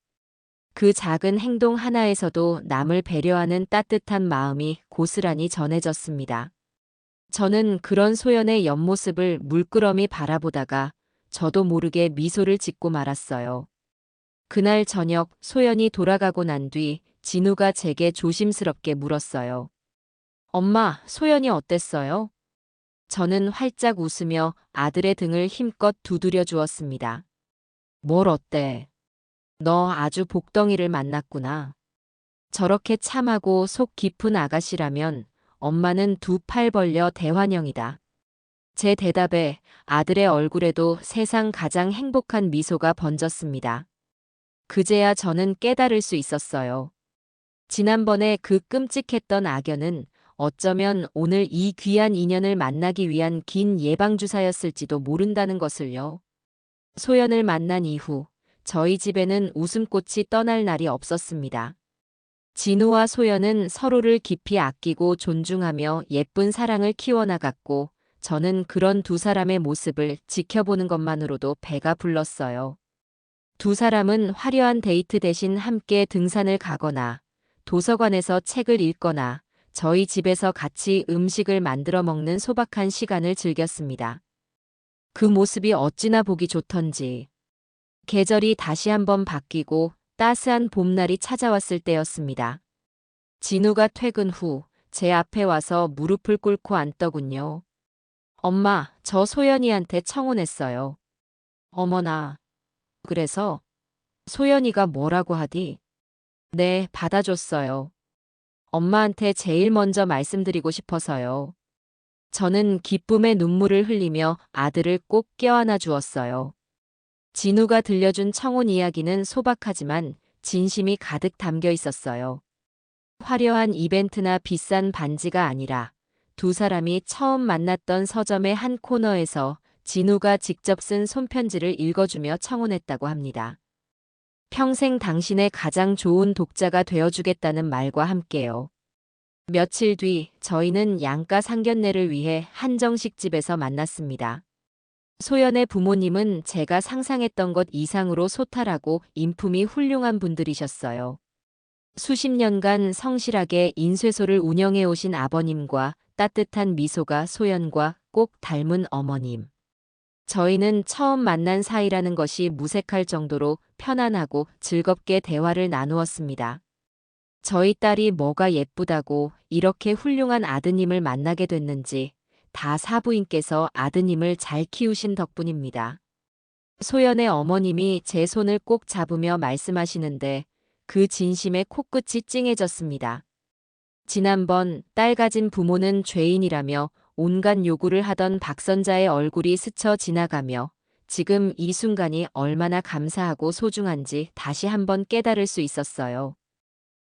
Speaker 1: 그 작은 행동 하나에서도 남을 배려하는 따뜻한 마음이 고스란히 전해졌습니다. 저는 그런 소연의 옆모습을 물끄러미 바라보다가 저도 모르게 미소를 짓고 말았어요. 그날 저녁 소연이 돌아가고 난 뒤 진우가 제게 조심스럽게 물었어요. 엄마, 소연이 어땠어요? 저는 활짝 웃으며 아들의 등을 힘껏 두드려 주었습니다. 뭘 어때? 너 아주 복덩이를 만났구나. 저렇게 참하고 속 깊은 아가씨라면 엄마는 두 팔 벌려 대환영이다. 제 대답에 아들의 얼굴에도 세상 가장 행복한 미소가 번졌습니다. 그제야 저는 깨달을 수 있었어요. 지난번에 그 끔찍했던 악연은 어쩌면 오늘 이 귀한 인연을 만나기 위한 긴 예방주사였을지도 모른다는 것을요. 소연을 만난 이후 저희 집에는 웃음꽃이 떠날 날이 없었습니다. 진우와 소연은 서로를 깊이 아끼고 존중하며 예쁜 사랑을 키워나갔고 저는 그런 두 사람의 모습을 지켜보는 것만으로도 배가 불렀어요. 두 사람은 화려한 데이트 대신 함께 등산을 가거나 도서관에서 책을 읽거나 저희 집에서 같이 음식을 만들어 먹는 소박한 시간을 즐겼습니다. 그 모습이 어찌나 보기 좋던지. 계절이 다시 한번 바뀌고 따스한 봄날이 찾아왔을 때였습니다. 진우가 퇴근 후 제 앞에 와서 무릎을 꿇고 앉더군요. 엄마, 저 소연이한테 청혼했어요. 어머나, 그래서 소연이가 뭐라고 하디? 네, 받아줬어요. 엄마한테 제일 먼저 말씀드리고 싶어서요. 저는 기쁨의 눈물을 흘리며 아들을 꼭 껴안아 주었어요. 진우가 들려준 청혼 이야기는 소박하지만 진심이 가득 담겨 있었어요. 화려한 이벤트나 비싼 반지가 아니라 두 사람이 처음 만났던 서점의 한 코너에서 진우가 직접 쓴 손편지를 읽어주며 청혼했다고 합니다. 평생 당신의 가장 좋은 독자가 되어주겠다는 말과 함께요. 며칠 뒤 저희는 양가 상견례를 위해 한정식집에서 만났습니다. 소연의 부모님은 제가 상상했던 것 이상으로 소탈하고 인품이 훌륭한 분들이셨어요. 수십 년간 성실하게 인쇄소를 운영해 오신 아버님과 따뜻한 미소가 소연과 꼭 닮은 어머님. 저희는 처음 만난 사이라는 것이 무색할 정도로 편안하고 즐겁게 대화를 나누었습니다. 저희 딸이 뭐가 예쁘다고 이렇게 훌륭한 아드님을 만나게 됐는지 다 사부인께서 아드님을 잘 키우신 덕분입니다. 소연의 어머님이 제 손을 꼭 잡으며 말씀하시는데 그 진심에 코끝이 찡해졌습니다. 지난번 딸 가진 부모는 죄인이라며 온갖 요구를 하던 박선자의 얼굴이 스쳐 지나가며 지금 이 순간이 얼마나 감사하고 소중한지 다시 한번 깨달을 수 있었어요.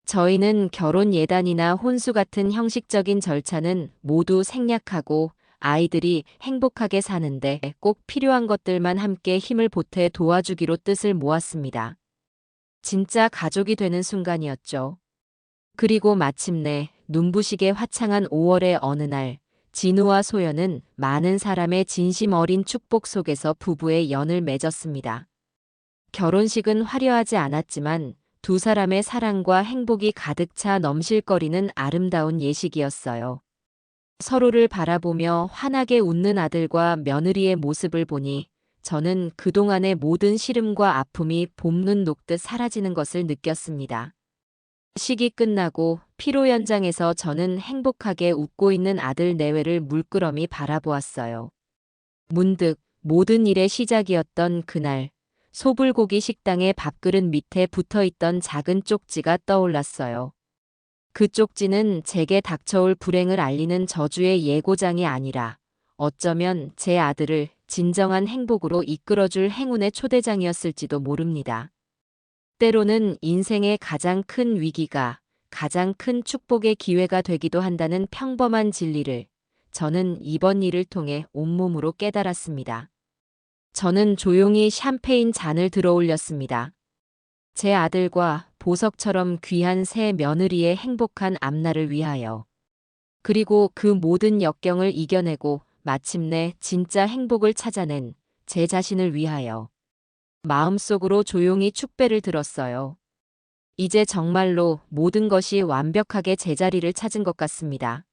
Speaker 1: 저희는 결혼 예단이나 혼수 같은 형식적인 절차는 모두 생략하고 아이들이 행복하게 사는데 꼭 필요한 것들만 함께 힘을 보태 도와주기로 뜻을 모았습니다. 진짜 가족이 되는 순간이었죠. 그리고 마침내 눈부시게 화창한 5월의 어느 날, 진우와 소연은 많은 사람의 진심 어린 축복 속에서 부부의 연을 맺었습니다. 결혼식은 화려하지 않았지만 두 사람의 사랑과 행복이 가득 차 넘실거리는 아름다운 예식이었어요. 서로를 바라보며 환하게 웃는 아들과 며느리의 모습을 보니 저는 그동안의 모든 시름과 아픔이 봄눈 녹듯 사라지는 것을 느꼈습니다. 식이 끝나고 피로 연장에서 저는 행복하게 웃고 있는 아들 내외를 물끄러미 바라보았어요. 문득 모든 일의 시작이었던 그날, 소불고기 식당의 밥그릇 밑에 붙어있던 작은 쪽지가 떠올랐어요. 그 쪽지는 제게 닥쳐올 불행을 알리는 저주의 예고장이 아니라 어쩌면 제 아들을 진정한 행복으로 이끌어줄 행운의 초대장이었을지도 모릅니다. 때로는 인생의 가장 큰 위기가 가장 큰 축복의 기회가 되기도 한다는 평범한 진리를 저는 이번 일을 통해 온몸으로 깨달았습니다. 저는 조용히 샴페인 잔을 들어 올렸습니다. 제 아들과 보석처럼 귀한 새 며느리의 행복한 앞날을 위하여. 그리고 그 모든 역경을 이겨내고 마침내 진짜 행복을 찾아낸 제 자신을 위하여. 마음속으로 조용히 축배를 들었어요. 이제 정말로 모든 것이 완벽하게 제자리를 찾은 것 같습니다.